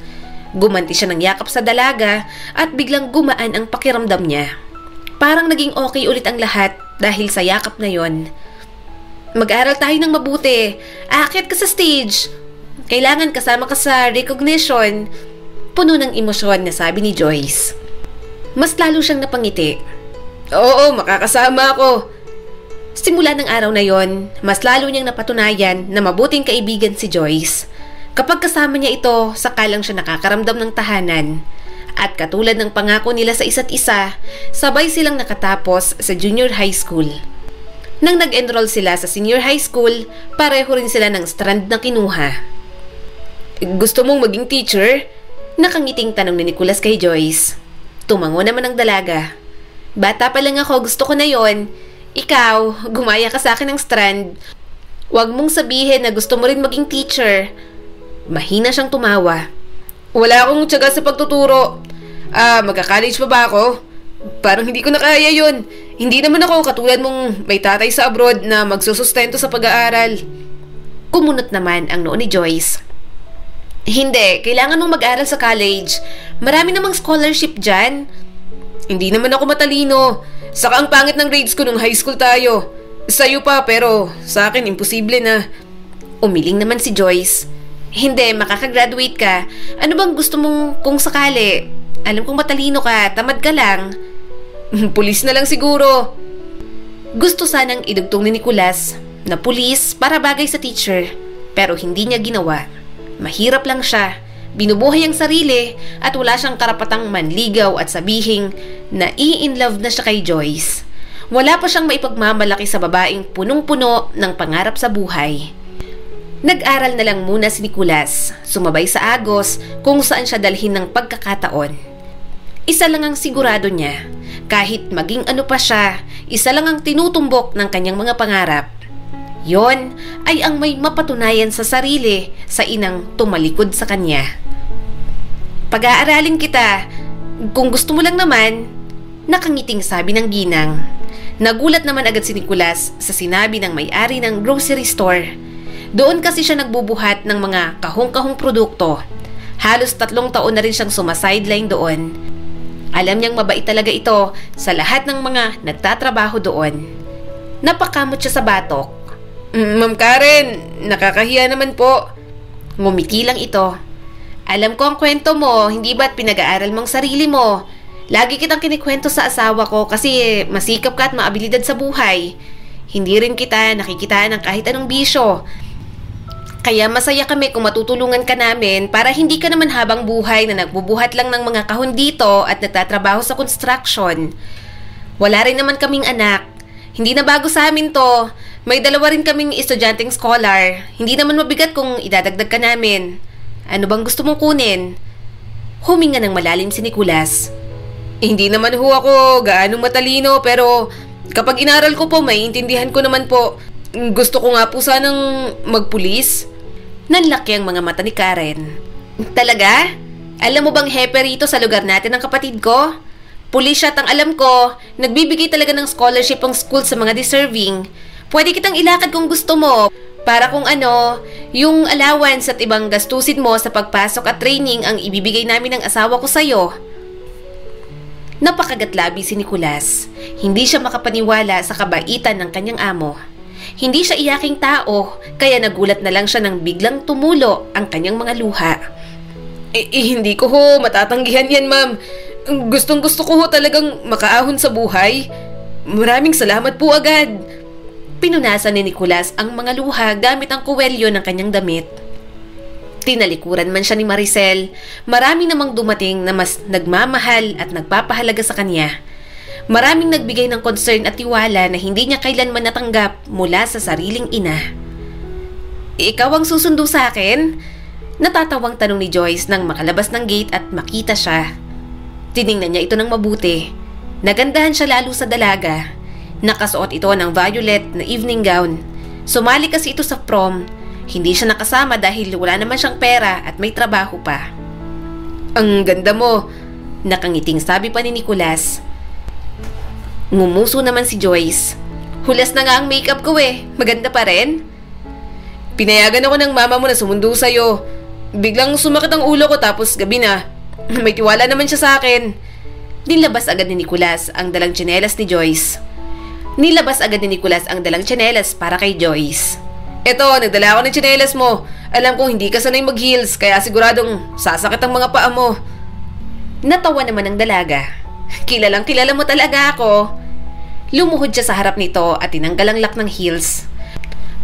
Gumanti siya ng yakap sa dalaga at biglang gumaan ang pakiramdam niya. Parang naging okay ulit ang lahat dahil sa yakap na yon. Mag-aral tayo ng mabuti. Aakyat ka sa stage. Kailangan kasama ka sa recognition. Puno ng emosyon na sabi ni Joyce. Mas lalo siyang napangiti. Oo, makakasama ako. Simula ng araw na yon, mas lalo niyang napatunayan na mabuting kaibigan si Joyce. Kapag kasama niya ito, saka lang siya nakakaramdam ng tahanan. At katulad ng pangako nila sa isa't isa, sabay silang nakatapos sa junior high school. Nang nag-enroll sila sa senior high school, pareho rin sila ng strand na kinuha. Gusto mong maging teacher? Nakangiting tanong ni Nicolas kay Joyce. Tumango naman ang dalaga. Bata pa lang ako, gusto ko na yon. Ikaw, gumaya ka sa akin ng strand. Huwag mong sabihin na gusto mo rin maging teacher. Mahina siyang tumawa. Wala akong tiyaga sa pagtuturo. Magka-college pa ba ako? Parang hindi ko na kaya yun. Hindi naman ako katulad mong may tatay sa abroad na magsusustento sa pag-aaral. Kumunot naman ang noo ni Joyce. Hindi, kailangan mong mag-aral sa college. Marami namang scholarship dyan. Hindi naman ako matalino. Saka ang pangit ng grades ko nung high school tayo. Sa'yo pa pero sa akin imposible na. Umiling naman si Joyce. Hindi, makakagraduate ka. Ano bang gusto mong kung sakali? Alam kong matalino ka, tamad ka lang. Pulis na lang siguro. Gusto sanang idugtong ni Nicolas na pulis para bagay sa teacher, pero hindi niya ginawa. Mahirap lang siya Binubuhay ang sarili at wala siyang karapatang manligaw at sabihing na i-inlove na siya kay Joyce. Wala pa siyang maipagmamalaki sa babaeng punong-puno ng pangarap sa buhay. Nag-aral na lang muna si Nicolas, sumabay sa Agos kung saan siya dalhin ng pagkakataon. Isa lang ang sigurado niya, kahit maging ano pa siya, isa lang ang tinutumbok ng kanyang mga pangarap. Yon ay ang may mapatunayan sa sarili sa inang tumalikod sa kanya. Pag-aaralin kita, kung gusto mo lang naman, nakangiting sabi ng ginang. Nagulat naman agad si Nicolas sa sinabi ng may-ari ng grocery store. Doon kasi siya nagbubuhat ng mga kahong-kahong produkto. Halos 3 taon na rin siyang sumasideline doon. Alam niyang mabait talaga ito sa lahat ng mga nagtatrabaho doon. Napakamot siya sa batok. Ma'am Karen, nakakahiya naman po. Ngumiti lang ito. Alam ko ang kwento mo, hindi ba't pinag-aaral mong sarili mo? Lagi kitang kinikwento sa asawa ko kasi masikap ka at maabilidad sa buhay. Hindi rin kita nakikitaan ng kahit anong bisyo. Kaya masaya kami kung matutulungan ka namin para hindi ka naman habang buhay na nagbubuhat lang ng mga kahon dito at nagtatrabaho sa construction. Wala rin naman kaming anak. Hindi na bago sa amin to. May 2 rin kaming estudyanteng scholar. Hindi naman mabigat kung idadagdag ka namin. Ano bang gusto mong kunin? Huminga ng malalim si Nicolas. Hindi naman ho ako gaanong matalino pero kapag inaral ko po maiintindihan ko naman po. Gusto ko nga po sanang magpulis. Nanlaki ang mga mata ni Karen. Talaga? Alam mo bang hepe rito sa lugar natin ang kapatid ko? Pulis siya at ang alam ko, nagbibigay talaga ng scholarship ang school sa mga deserving. Pwede kitang ilakad kung gusto mo. Para kung ano, yung allowance at ibang gastusin mo sa pagpasok at training ang ibibigay namin ng asawa ko sa'yo. Napakagatlabi si Nicolas. Hindi siya makapaniwala sa kabaitan ng kanyang amo. Hindi siya iyaking tao, kaya nagulat na lang siya nang biglang tumulo ang kanyang mga luha. Hindi ko ho matatanggihan yan, ma'am. Gustong gusto ko ho talagang makaahon sa buhay. Maraming salamat po agad. Pinunasan ni Nicolas ang mga luha gamit ang kuwelyo ng kanyang damit. Tinalikuran man siya ni Maricel, marami namang dumating na mas nagmamahal at nagpapahalaga sa kanya. Maraming nagbigay ng concern at tiwala na hindi niya kailanman natanggap mula sa sariling ina. Ikaw ang susundo sa akin? Natatawang tanong ni Joyce nang makalabas ng gate at makita siya. Tiningnan niya ito ng mabuti. Nagandahan siya lalo sa dalaga. Nakasuot ito ng violet na evening gown. Sumali kasi ito sa prom. Hindi siya nakasama dahil wala naman siyang pera at may trabaho pa. Ang ganda mo, nakangiting sabi pa ni Nicolas. Ngumuso naman si Joyce. Hulas na nga ang makeup ko maganda pa rin. Pinayagan ako ng mama mo na sumundo sa'yo. Biglang sumakit ang ulo ko tapos gabi na. May tiwala naman siya sa akin. Nilabas agad ni Nicolas ang dalang tsinelas ni Joyce. Para kay Joyce. Eto, nagdala ako ng tsinelas mo. Alam kong hindi ka sanay mag-heels, kaya siguradong sasakit ang mga paa mo. Natawa naman ang dalaga. Kilalang kilala mo talaga ako. Lumuhod siya sa harap nito at tinanggal ang lock ng heels.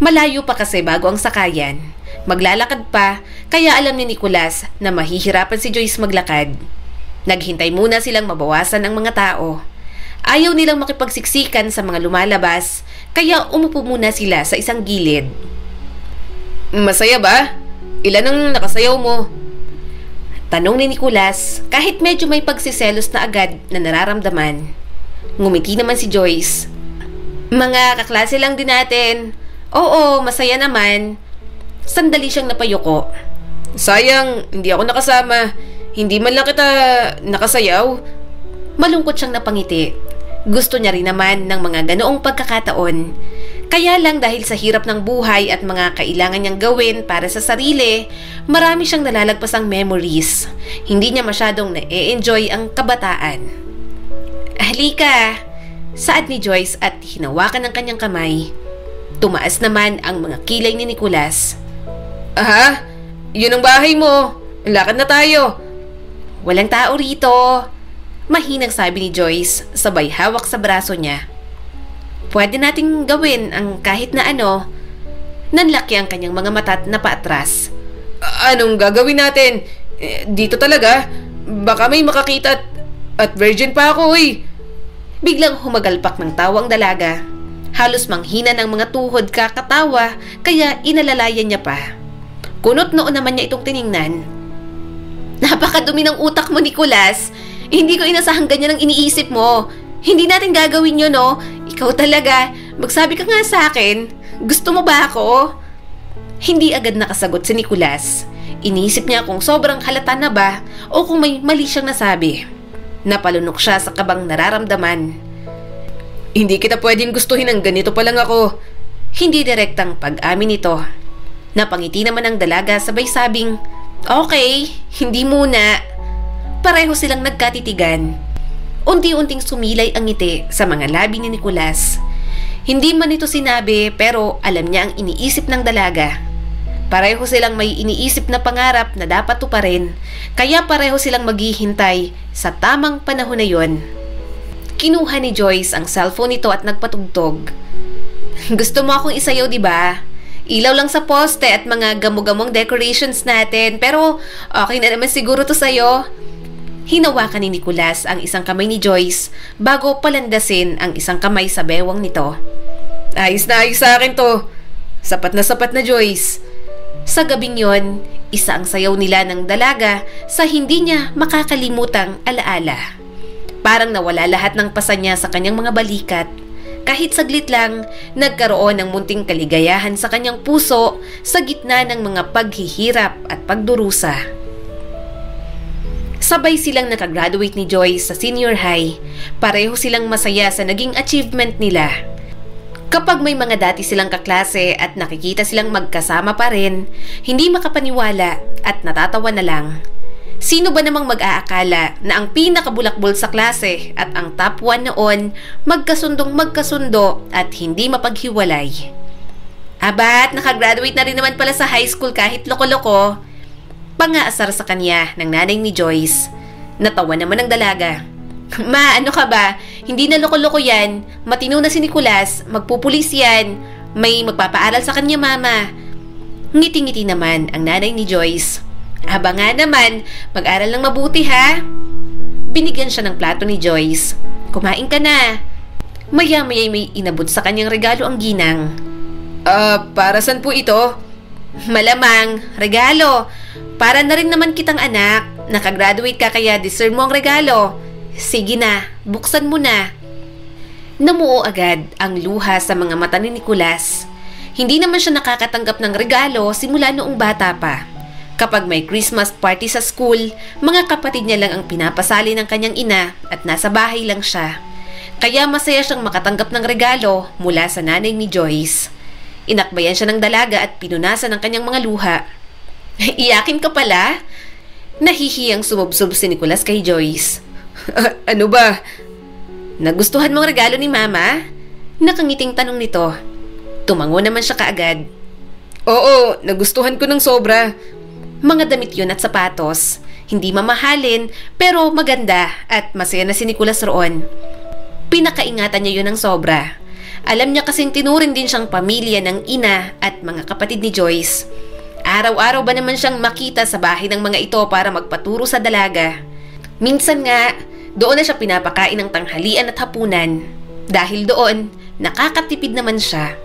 Malayo pa kasi bago ang sakayan. Maglalakad pa, kaya alam ni Nicolas na mahihirapan si Joyce maglakad. Naghintay muna silang mabawasan ang mga tao. Ayaw nilang makipagsiksikan sa mga lumalabas, kaya umupo muna sila sa isang gilid. Masaya ba? Ilan ang nakasayaw mo? Tanong ni Nicolas, kahit medyo may pagsiselos na agad na nararamdaman. Ngumiti naman si Joyce. Mga kaklase lang din natin. Oo, masaya naman. Sandali siyang napayuko. Sayang, hindi ako nakasama. Hindi man lang kita nakasayaw. Malungkot siyang napangiti. Gusto niya rin naman ng mga ganoong pagkakataon. Kaya lang dahil sa hirap ng buhay at mga kailangan niyang gawin para sa sarili, marami siyang nalalagpasang memories. Hindi niya masyadong na-enjoy ang kabataan. Halika, saad ni Joyce at hinawakan ang kanyang kamay. Tumaas naman ang mga kilay ni Nicolas. Aha, yun ang bahay mo. Lakad na tayo. Walang tao rito. Mahinang sabi ni Joyce, sabay hawak sa braso niya. Pwede nating gawin ang kahit na ano. Nanlaki ang kanyang mga mata na paatras. Anong gagawin natin? Dito talaga. Baka may makakita at virgin pa ako eh. Biglang humagalpak ng tawa ang dalaga. Halos manghina ng mga tuhod kakatawa kaya inalalayan niya pa. Kunot noon naman niya itong tiningnan. Napakadumi ng utak mo, Nicolas. Hindi ko inasahang ganyan ang iniisip mo. Hindi natin gagawin yun, no? Ikaw talaga. Magsabi ka nga sa akin. Gusto mo ba ako? Hindi agad nakasagot si Nicolas. Inisip niya kung sobrang halata na ba o kung may mali siyang nasabi. Napalunok siya sa kabang nararamdaman. Hindi kita pwedeng gustuhin ng ganito pa lang ako. Hindi direktang pag-amin nito. Napangiti naman ang dalaga sabay sabing, okay, hindi muna. Pareho silang nagkatitigan. Unti-unting sumilay ang ngiti sa mga labi ni Nicolas. Hindi man ito sinabi pero alam niya ang iniisip ng dalaga. Pareho silang may iniisip na pangarap na dapat tuparin, kaya pareho silang maghihintay sa tamang panahon na yon. Kinuha ni Joyce ang cellphone nito at nagpatugtog. Gusto mo akong isayaw, di ba? Ilaw lang sa poste at mga gamo-gamong decorations natin, pero okay na naman siguro to sa'yo. Hinawakan ni Nicolas ang isang kamay ni Joyce bago palandasin ang isang kamay sa bewang nito. Ayos na ayos sa akin to. Sapat na Joyce. Sa gabing yon, isa ang sayaw nila ng dalaga sa hindi niya makakalimutang alaala. Parang nawala lahat ng pasa niya sa kanyang mga balikat. Kahit saglit lang, nagkaroon ng munting kaligayahan sa kanyang puso sa gitna ng mga paghihirap at pagdurusa. Sabay silang nakagraduate ni Joyce sa senior high. Pareho silang masaya sa naging achievement nila. Kapag may mga dati silang kaklase at nakikita silang magkasama pa rin, hindi makapaniwala at natatawa na lang. Sino ba namang mag-aakala na ang pinakabulakbol sa klase at ang top 1 noon magkasundo at hindi mapaghiwalay? Abat, nakagraduate na rin naman pala sa high school kahit loko-loko. Pangaasar sa kanya ng nanay ni Joyce. Natawa naman ang dalaga. Ma, ano ka ba? Hindi na loko-loko yan. Matino na si Nicolas. Magpupulis yan. May magpapaaral sa kanya, mama. Ngiti-ngiti naman ang nanay ni Joyce. Aba nga naman, mag-aral lang mabuti ha. Binigyan siya ng plato ni Joyce. Kumain ka na. Maya-maya may inabot sa kanyang regalo ang ginang. Para saan po ito? Malamang, regalo. Para na rin naman kitang anak. Nakagraduate ka kaya deserve mo ang regalo. Sige na, buksan mo na. Namuo agad ang luha sa mga mata ni Nicolas. Hindi naman siya nakakatanggap ng regalo simula noong bata pa. Kapag may Christmas party sa school, mga kapatid niya lang ang pinapasali ng kanyang ina at nasa bahay lang siya. Kaya masaya siyang makatanggap ng regalo mula sa nanay ni Joyce. Inakbayan siya ng dalaga at pinunasan ng kanyang mga luha. Iyakin ka pala? Nahihiyang sumubsob si Nicolas kay Joyce. Ano ba? Nagustuhan mong regalo ni Mama? Nakangiting tanong nito. Tumango naman siya kaagad. Oo, nagustuhan ko ng sobra. Mga damit yun at sapatos. Hindi mamahalin pero maganda at masaya na si Nicolas roon. Pinakaingatan niya yun ng sobra. Alam niya kasing tinuring din siyang pamilya ng ina at mga kapatid ni Joyce. Araw-araw ba naman siyang makita sa bahay ng mga ito para magpaturo sa dalaga. Minsan nga, doon na siya pinapakain ng tanghalian at hapunan. Dahil doon, nakakatipid naman siya.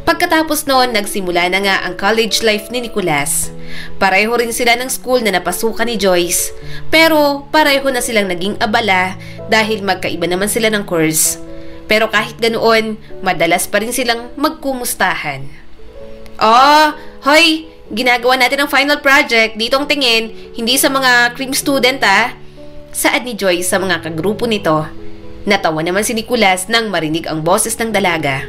Pagkatapos noon, nagsimula na nga ang college life ni Nicolas. Pareho rin sila ng school na napasukan ni Joyce. Pero pareho na silang naging abala dahil magkaiba naman sila ng course. Pero kahit ganoon, madalas pa rin silang magkumustahan. Oh, hoy! Ginagawa natin ang final project. Dito ang tingin, hindi sa mga cream student Saad ni Joyce sa mga kagrupo nito. Natawa naman si Nicolas nang marinig ang boses ng dalaga.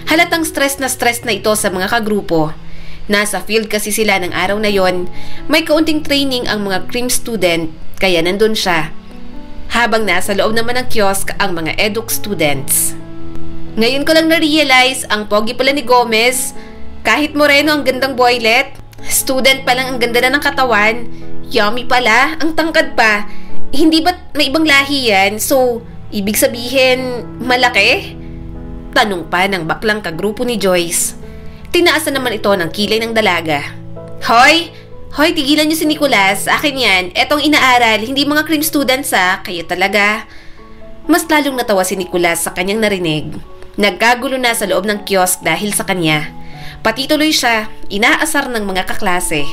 Halatang stress na ito sa mga kagrupo. Nasa field kasi sila ng araw na yon. May kaunting training ang mga cream student, kaya nandun siya. Habang nasa loob naman ng kiosk ang mga eduk students. Ngayon ko lang na-realize, ang pogi pala ni Gomez. Kahit moreno ang gandang boylet. Student pa lang ang ganda na ng katawan. Yummy pala, ang tangkad pa. Hindi ba't may ibang lahi yan? So, ibig sabihin, malaki? Tanong pa ng baklang kagrupo ni Joyce. Tinaasan naman ito ng kilay ng dalaga. Hoy! Hoy, tigilan niyo si Nicolas. Akin yan. Etong inaaral, hindi mga cream students Kayo talaga. Mas lalong natawa si Nicolas sa kanyang narinig. Nagkagulo na sa loob ng kiosk dahil sa kanya. Pati tuloy siya, inaasar ng mga kaklase.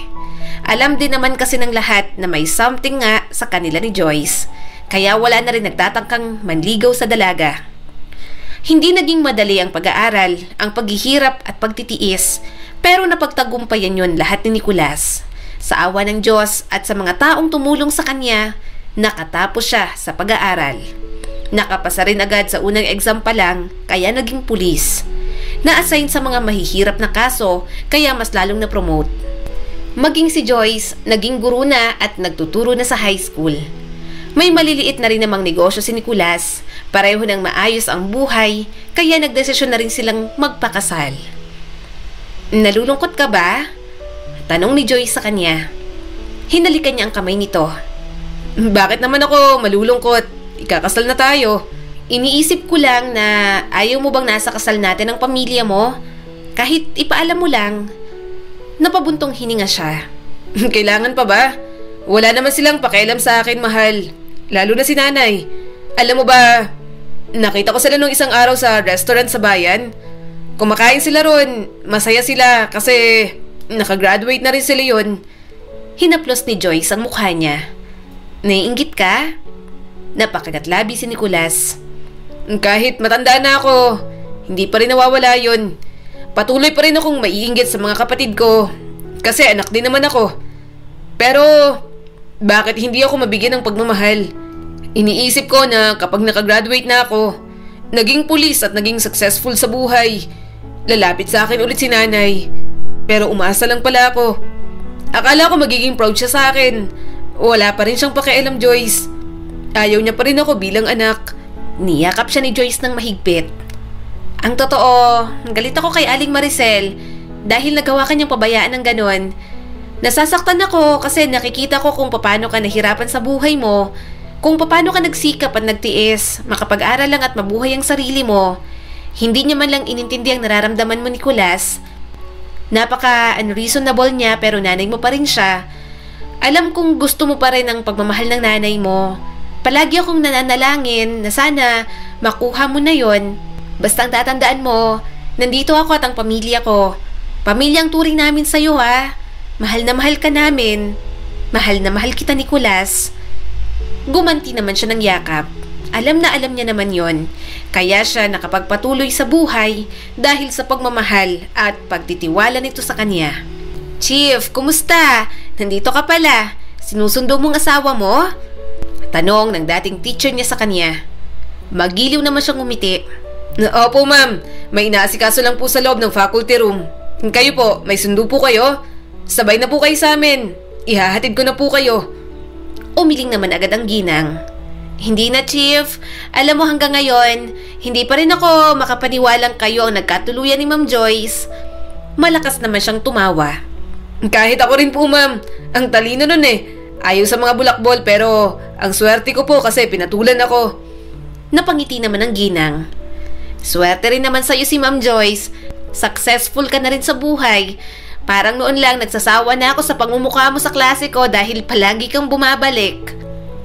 Alam din naman kasi ng lahat na may something nga sa kanila ni Joyce. Kaya wala na rin nagtatangkang manligaw sa dalaga. Hindi naging madali ang pag-aaral, ang paghihirap at pagtitiis, pero napagtagumpayan yun lahat ni Nicolas. Sa awa ng Diyos at sa mga taong tumulong sa kanya, nakatapos siya sa pag-aaral. Nakapasa rin agad sa unang exam pa lang, kaya naging pulis. Na-assign sa mga mahihirap na kaso, kaya mas lalong na-promote. Maging si Joyce, naging guro na at nagtuturo na sa high school. May maliliit na rin namang negosyo si Nicolas, pareho ng maayos ang buhay, kaya nagdesisyon na rin silang magpakasal. Nalulungkot ka ba? Tanong ni Joyce sa kanya. Hinalikan niya ang kamay nito. Bakit naman ako malulungkot? Ikakasal na tayo. Iniisip ko lang na ayaw mo bang nasa kasal natin ang pamilya mo? Kahit ipaalam mo lang. Napabuntong hininga siya. Kailangan pa ba? Wala naman silang pakialam sa akin, mahal. Lalo na si nanay. Alam mo ba, nakita ko sila nung isang araw sa restaurant sa bayan. Kumakain sila ron. Masaya sila kasi nakagraduate na rin sila yun. Hinaplos ni Joyce ang mukha niya. Naiinggit ka? Napakagatlabi si Nicolas. Kahit matanda na ako, hindi pa rin nawawala yun. Patuloy pa rin akong maiinggit sa mga kapatid ko. Kasi anak din naman ako. Pero bakit hindi ako mabigyan ng pagmamahal? Iniisip ko na kapag nakagraduate na ako, naging pulis at naging successful sa buhay, lalapit sa akin ulit si nanay. Pero umaasa lang pala ako. Akala ko magiging proud siya sa akin. Wala pa rin siyang pakialam, Joyce. Ayaw niya pa rin ako bilang anak. Niyakap siya ni Joyce ng mahigpit. Ang totoo, galit ako kay Aling Maricel dahil nagawa kanyang pabayaan ng ganon. Nasasaktan ako kasi nakikita ko kung paano ka nahirapan sa buhay mo, kung paano ka nagsikap at nagtiis, makapag-aral lang at mabuhay ang sarili mo. Hindi niya man lang inintindi ang nararamdaman mo, Nicolas. Napaka-unreasonable niya pero nanay mo pa rin siya. Alam kong gusto mo pa rin ang pagmamahal ng nanay mo. Palagi akong nananalangin na sana makuha mo na yon. Basta ang tatandaan mo, nandito ako at ang pamilya ko. Pamilya ang turing namin sa'yo Mahal na mahal ka namin. Mahal na mahal kita, Nicolas. Gumanti naman siya ng yakap. Alam na alam niya naman yon. Kaya siya nakapagpatuloy sa buhay dahil sa pagmamahal at pagtitiwala nito sa kanya. Chief, kumusta? Nandito ka pala. Sinusundo mong asawa mo? Tanong ng dating teacher niya sa kanya. Magiliw naman siyang umiti. Opo, ma'am. May inaasikaso lang po sa loob ng faculty room. Kayo po, may sundo po kayo? Sabay na po kayo sa amin. Ihahatid ko na po kayo. Umiling naman agad ang ginang. Hindi na, Chief. Alam mo hanggang ngayon, hindi pa rin ako makapaniwalang kayo ang nagkatuluyan ni Ma'am Joyce. Malakas naman siyang tumawa. Kahit ako rin po, ma'am. Ang talino nun Ayaw sa mga bulakbol pero ang swerte ko po kasi pinatulan ako. Napangiti naman ang ginang. Swerte rin naman sa'yo si Ma'am Joyce. Successful ka na rin sa buhay. Parang noon lang nagsasawa na ako sa pangmumukha mo sa klase ko dahil palagi kang bumabalik.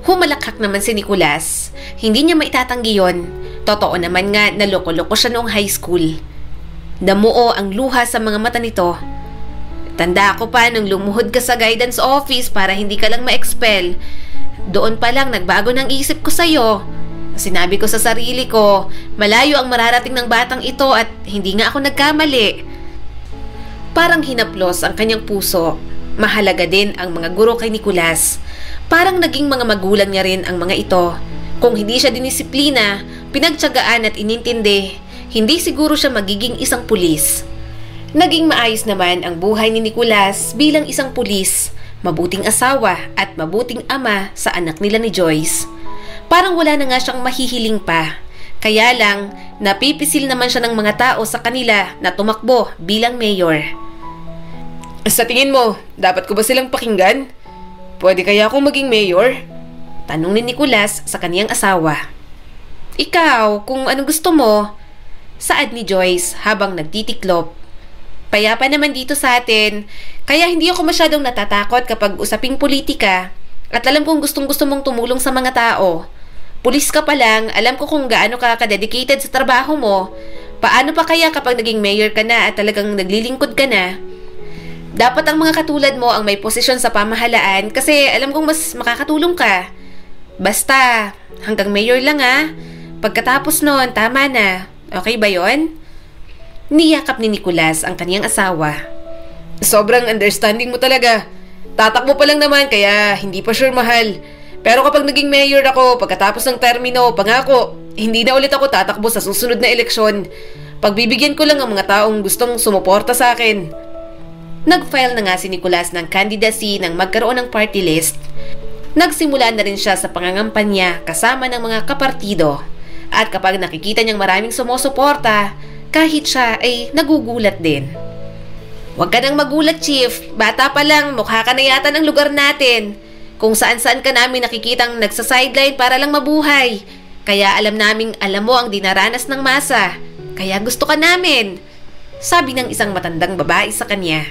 Humalakhak naman si Nicolas. Hindi niya maitatanggi yon. Totoo naman nga na loko-loko siya noong high school. Damuo ang luha sa mga mata nito. Tanda ko pa nung lumuhod ka sa guidance office para hindi ka lang ma-expel. Doon pa lang nagbago ng isip ko sa'yo. Sinabi ko sa sarili ko, malayo ang mararating ng batang ito at hindi nga ako nagkamali. Parang hinaplos ang kanyang puso. Mahalaga din ang mga guro kay Nicolas. Parang naging mga magulang niya rin ang mga ito. Kung hindi siya dinisiplina, pinagtiyagaan at inintindi, hindi siguro siya magiging isang pulis. Naging maayos naman ang buhay ni Nicolas bilang isang pulis, mabuting asawa at mabuting ama sa anak nila ni Joyce. Parang wala na nga siyang mahihiling pa. Kaya lang, napipisil naman siya ng mga tao sa kanila na tumakbo bilang mayor. Sa tingin mo, dapat ko ba silang pakinggan? Pwede kaya akong maging mayor? Tanong ni Nicolas sa kaniyang asawa. Ikaw, kung anong gusto mo. Saad ni Joyce habang nagtitiklop. Payapa naman dito sa atin, kaya hindi ako masyadong natatakot kapag usaping politika at alam kong gustong-gusto mong tumulong sa mga tao. Pulis ka pa lang, alam ko kung gaano ka kadedicated sa trabaho mo. Paano pa kaya kapag naging mayor ka na at talagang naglilingkod ka na? Dapat ang mga katulad mo ang may posisyon sa pamahalaan kasi alam kong mas makakatulong ka. Basta, hanggang mayor lang Pagkatapos nun, tama na. Okay ba yon? Niyakap ni Nicolas ang kaniyang asawa. Sobrang understanding mo talaga. Tatakbo pa lang naman kaya hindi pa sure mahal. Pero kapag naging mayor ako, pagkatapos ng termino, pangako, hindi na ulit ako tatakbo sa susunod na eleksyon. Pagbibigyan ko lang ang mga taong gustong sumuporta sa akin. Nag-file na nga si Nicolas ng candidacy nang magkaroon ng party list. Nagsimula na rin siya sa pangangampanya kasama ng mga kapartido. At kapag nakikita niyang maraming sumusuporta, kahit siya ay nagugulat din. Huwag ka nang magulat, Chief. Bata pa lang, mukha ka na yata ng lugar natin. Kung saan-saan ka namin nakikitang nagsa-sideline para lang mabuhay. Kaya alam naming alam mo ang dinaranas ng masa. Kaya gusto ka namin. Sabi ng isang matandang babae sa kanya.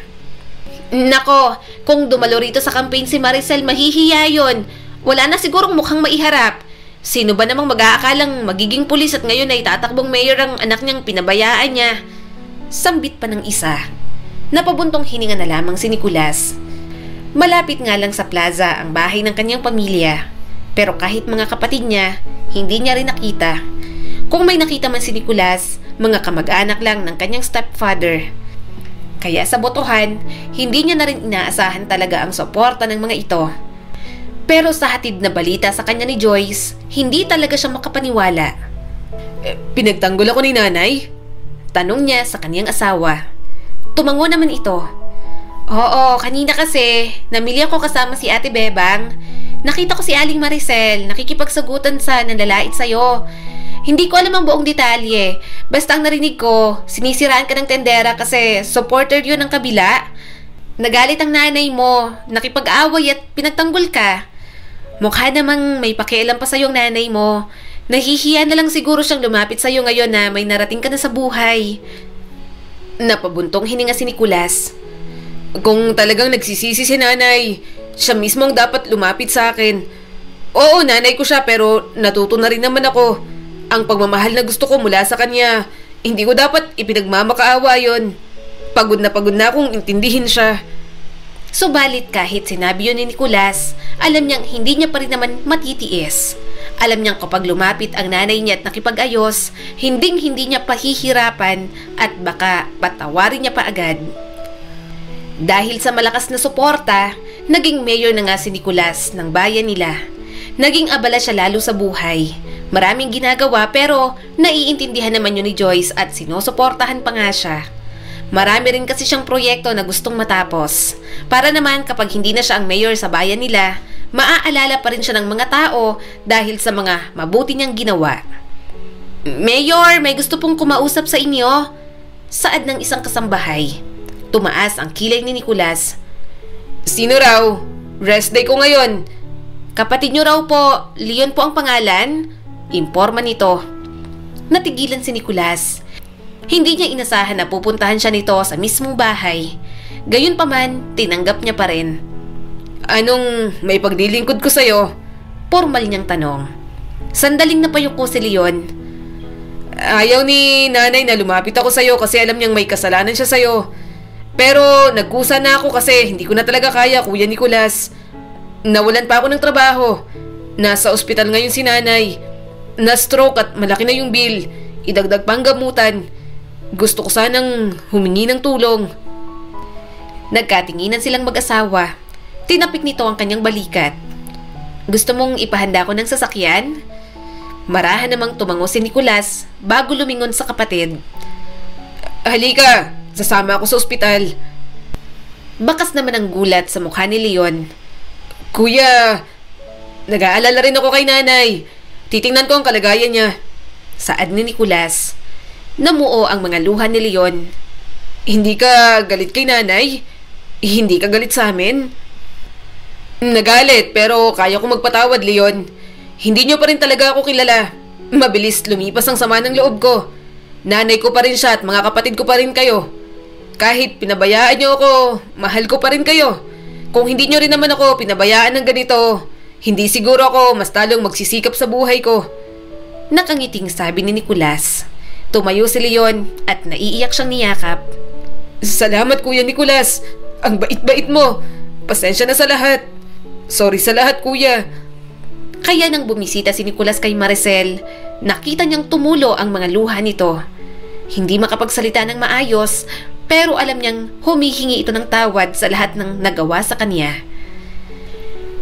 Nako, kung dumalo rito sa campaign si Maricel, mahihiya yun. Wala na sigurong mukhang maiharap. Sino ba namang mag-aakalang magiging pulis at ngayon ay tatakbong mayor ang anak niyang pinabayaan niya? Sambit pa ng isa. Napabuntong hininga na lamang si Nicolas. Malapit nga lang sa plaza ang bahay ng kanyang pamilya. Pero kahit mga kapatid niya, hindi niya rin nakita. Kung may nakita man si Nicolas, mga kamag-anak lang ng kanyang stepfather. Kaya sa botohan, hindi niya na rin inaasahan talaga ang suporta ng mga ito. Pero sa hatid na balita sa kanya ni Joyce, hindi talaga siya makapaniwala. Pinagtanggol ako ni nanay? Tanong niya sa kaniyang asawa. Tumango naman ito. Oo, kanina kasi, namili ako kasama si Ate Bebang. Nakita ko si Aling Maricel, nakikipagsagutan sa nanlalait sa'yo. Hindi ko alam ang buong detalye. Basta ang narinig ko, sinisiraan ka ng tendera kasi supporter yun ng kabila. Nagalit ang nanay mo, nakipag-away at pinagtanggol ka. Mukha namang may pakialam pa sa'yo ang nanay mo. Nahihiya na lang siguro siyang lumapit sa'yo ngayon na may narating ka na sa buhay. Napabuntong hininga si Nicolas. Kung talagang nagsisisi si nanay, siya mismo ang dapat lumapit sa akin. Oo, nanay ko siya pero natuto na rin naman ako. Ang pagmamahal na gusto ko mula sa kanya, hindi ko dapat ipinagmamakaawa yun. Pagod na akong intindihin siya. Subalit kahit sinabi yun ni Nicolas, alam niyang hindi niya pa rin naman matitiis. Alam niyang kapag lumapit ang nanay niya at nakipag-ayos, hindi niya pahihirapan at baka patawarin niya pa agad. Dahil sa malakas na suporta, naging mayor na nga si Nicolas ng bayan nila. Naging abala siya lalo sa buhay. Maraming ginagawa pero naiintindihan naman yun ni Joyce at sinusuportahan pa nga siya. Marami rin kasi siyang proyekto na gustong matapos. Para naman kapag hindi na siya ang mayor sa bayan nila, maaalala pa rin siya ng mga tao dahil sa mga mabuti niyang ginawa. Mayor, may gusto pong kumausap sa inyo. Saad ng isang kasambahay. Tumaas ang kilay ni Nicolas. Sino raw? Rest day ko ngayon. Kapatid niyo raw po, Leon po ang pangalan. Imporma nito. Natigilan si Nicolas. Hindi niya inasahan na pupuntahan siya nito sa mismong bahay. Gayunpaman, tinanggap niya pa rin. Anong may paglilingkod ko sa'yo? Formal niyang tanong. Sandaling napayuko si Leon. Ayaw ni nanay na lumapit ako sa'yo kasi alam niyang may kasalanan siya sa'yo. Pero nagkusa na ako kasi hindi ko na talaga kaya, Kuya Nicolas. Nawalan pa ako ng trabaho. Nasa ospital ngayon si nanay. Na-stroke at malaki na yung bill. Idagdag pang gamutan. Gusto ko sanang humingi ng tulong. Nagkatinginan silang mag-asawa. Tinapik nito ang kanyang balikat. Gusto mong ipahanda ko ng sasakyan? Marahan namang tumango si Nicolas bago lumingon sa kapatid. Halika, sasama ako sa ospital. Bakas naman ang gulat sa mukha ni Leon. Kuya, nag-aalala rin ako kay nanay. Titingnan ko ang kalagayan niya. Saad ni Nicolas. Namuo ang mga luha ni Leon. Hindi ka galit kay nanay? Hindi ka galit sa amin? Nagalit pero kaya ko magpatawad, Leon. Hindi niyo pa rin talaga ako kilala. Mabilis lumipas ang sama ng loob ko. Nanay ko pa rin siya at mga kapatid ko pa rin kayo. Kahit pinabayaan niyo ako, mahal ko pa rin kayo. Kung hindi niyo rin naman ako pinabayaan ng ganito, hindi siguro ako mas talong magsisikap sa buhay ko. Nakangiting sabi ni Nicolas. Tumayo si Leon at naiiyak siyang niyakap. Salamat Kuya Nicolas. Ang bait-bait mo. Pasensya na sa lahat. Sorry sa lahat, Kuya. Kaya nang bumisita si Nicolas kay Maricel, nakita niyang tumulo ang mga luha nito. Hindi makapagsalita ng maayos, pero alam niyang humihingi ito ng tawad sa lahat ng nagawa sa kanya.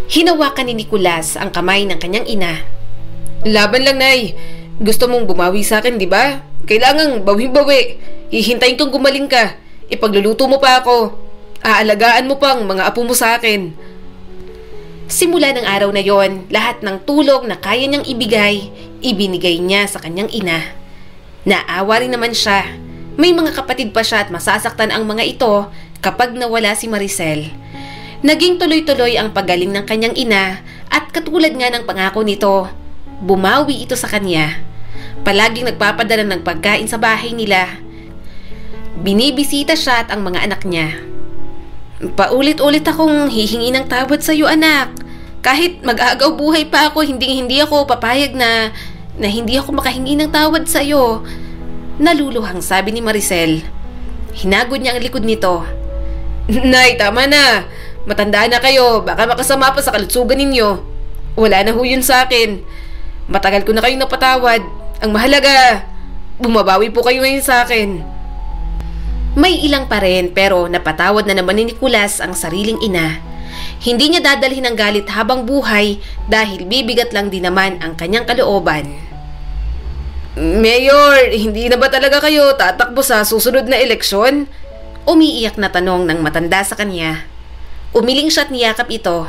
Hinawakan ni Nicolas ang kamay ng kanyang ina. Laban lang, Nay. Gusto mong bumawi sa akin, di ba? Kailangang bawing-bawi. Hihintayin kong gumaling ka. Ipagluluto mo pa ako. Aalagaan mo pang mga apo mo sa akin. Simula ng araw na yon, lahat ng tulong na kaya niyang ibigay, ibinigay niya sa kanyang ina. Naawa rin naman siya. May mga kapatid pa siya at masasaktan ang mga ito kapag nawala si Maricel. Naging tuloy-tuloy ang paggaling ng kanyang ina at katulad nga ng pangako nito, bumawi ito sa kanya. Palaging nagpapadala ng pagkain sa bahay nila. Binibisita siya at ang mga anak niya. Paulit-ulit akong hihingi ng tawad sa iyo, anak. Kahit mag-aagaw buhay pa ako, hindi ako papayag na hindi ako makahingi ng tawad sa iyo. Naluluhang sabi ni Maricel. Hinagod niya ang likod nito. Nay, tama na. Matanda na kayo. Baka makasama pa sa kalusugan ninyo. Wala na ho yun sa akin. Matagal ko na kayong napatawad. Ang mahalaga, bumabawi po kayo ngayon sa akin. May ilang pa rin pero napatawad na naman ni Nicolas ang sariling ina. Hindi niya dadalhin ang galit habang buhay dahil bibigat lang din naman ang kanyang kalooban. Mayor, hindi na ba talaga kayo tatakbo sa susunod na eleksyon? Umiiyak na tanong ng matanda sa kanya. Umiling siya at niyakap ito.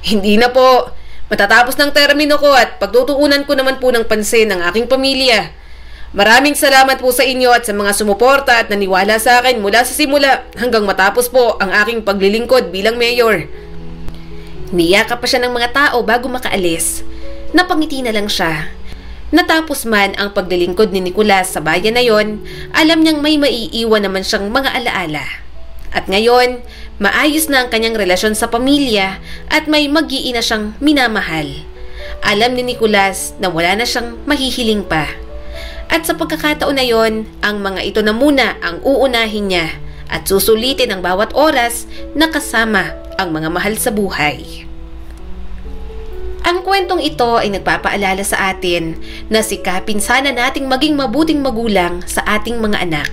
Hindi na po. Matatapos ng termino ko at pagtutuunan ko naman po ng pansin ng aking pamilya. Maraming salamat po sa inyo at sa mga sumuporta at naniwala sa akin mula sa simula hanggang matapos po ang aking paglilingkod bilang mayor. Niyakap pa siya ng mga tao bago makaalis. Napangiti na lang siya. Natapos man ang paglilingkod ni Nicolas sa bayan na yon, alam niyang may maiiwan naman siyang mga alaala. At ngayon, maayos na ang kanyang relasyon sa pamilya at may mag-iina siyang minamahal. Alam ni Nicolas na wala na siyang mahihiling pa. At sa pagkakataon na yon, ang mga ito na muna ang uunahin niya at susulitin ang bawat oras na kasama ang mga mahal sa buhay. Ang kwentong ito ay nagpapaalala sa atin na sikapin sana nating maging mabuting magulang sa ating mga anak.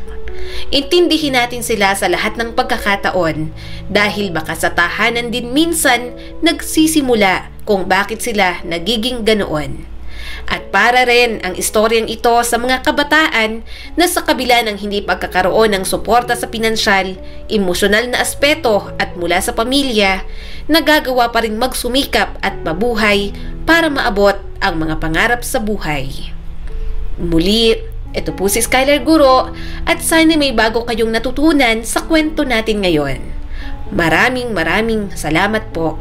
Intindihin natin sila sa lahat ng pagkakataon dahil baka sa tahanan din minsan nagsisimula kung bakit sila nagiging ganoon. At para rin ang istoryang ito sa mga kabataan na sa kabila ng hindi pagkakaroon ng suporta sa pinansyal, emosyonal na aspeto at mula sa pamilya, nagagawa pa rin magsumikap at mabuhay para maabot ang mga pangarap sa buhay. Muli, ito po si Skylar Guro at sana may bago kayong natutunan sa kwento natin ngayon. Maraming salamat po.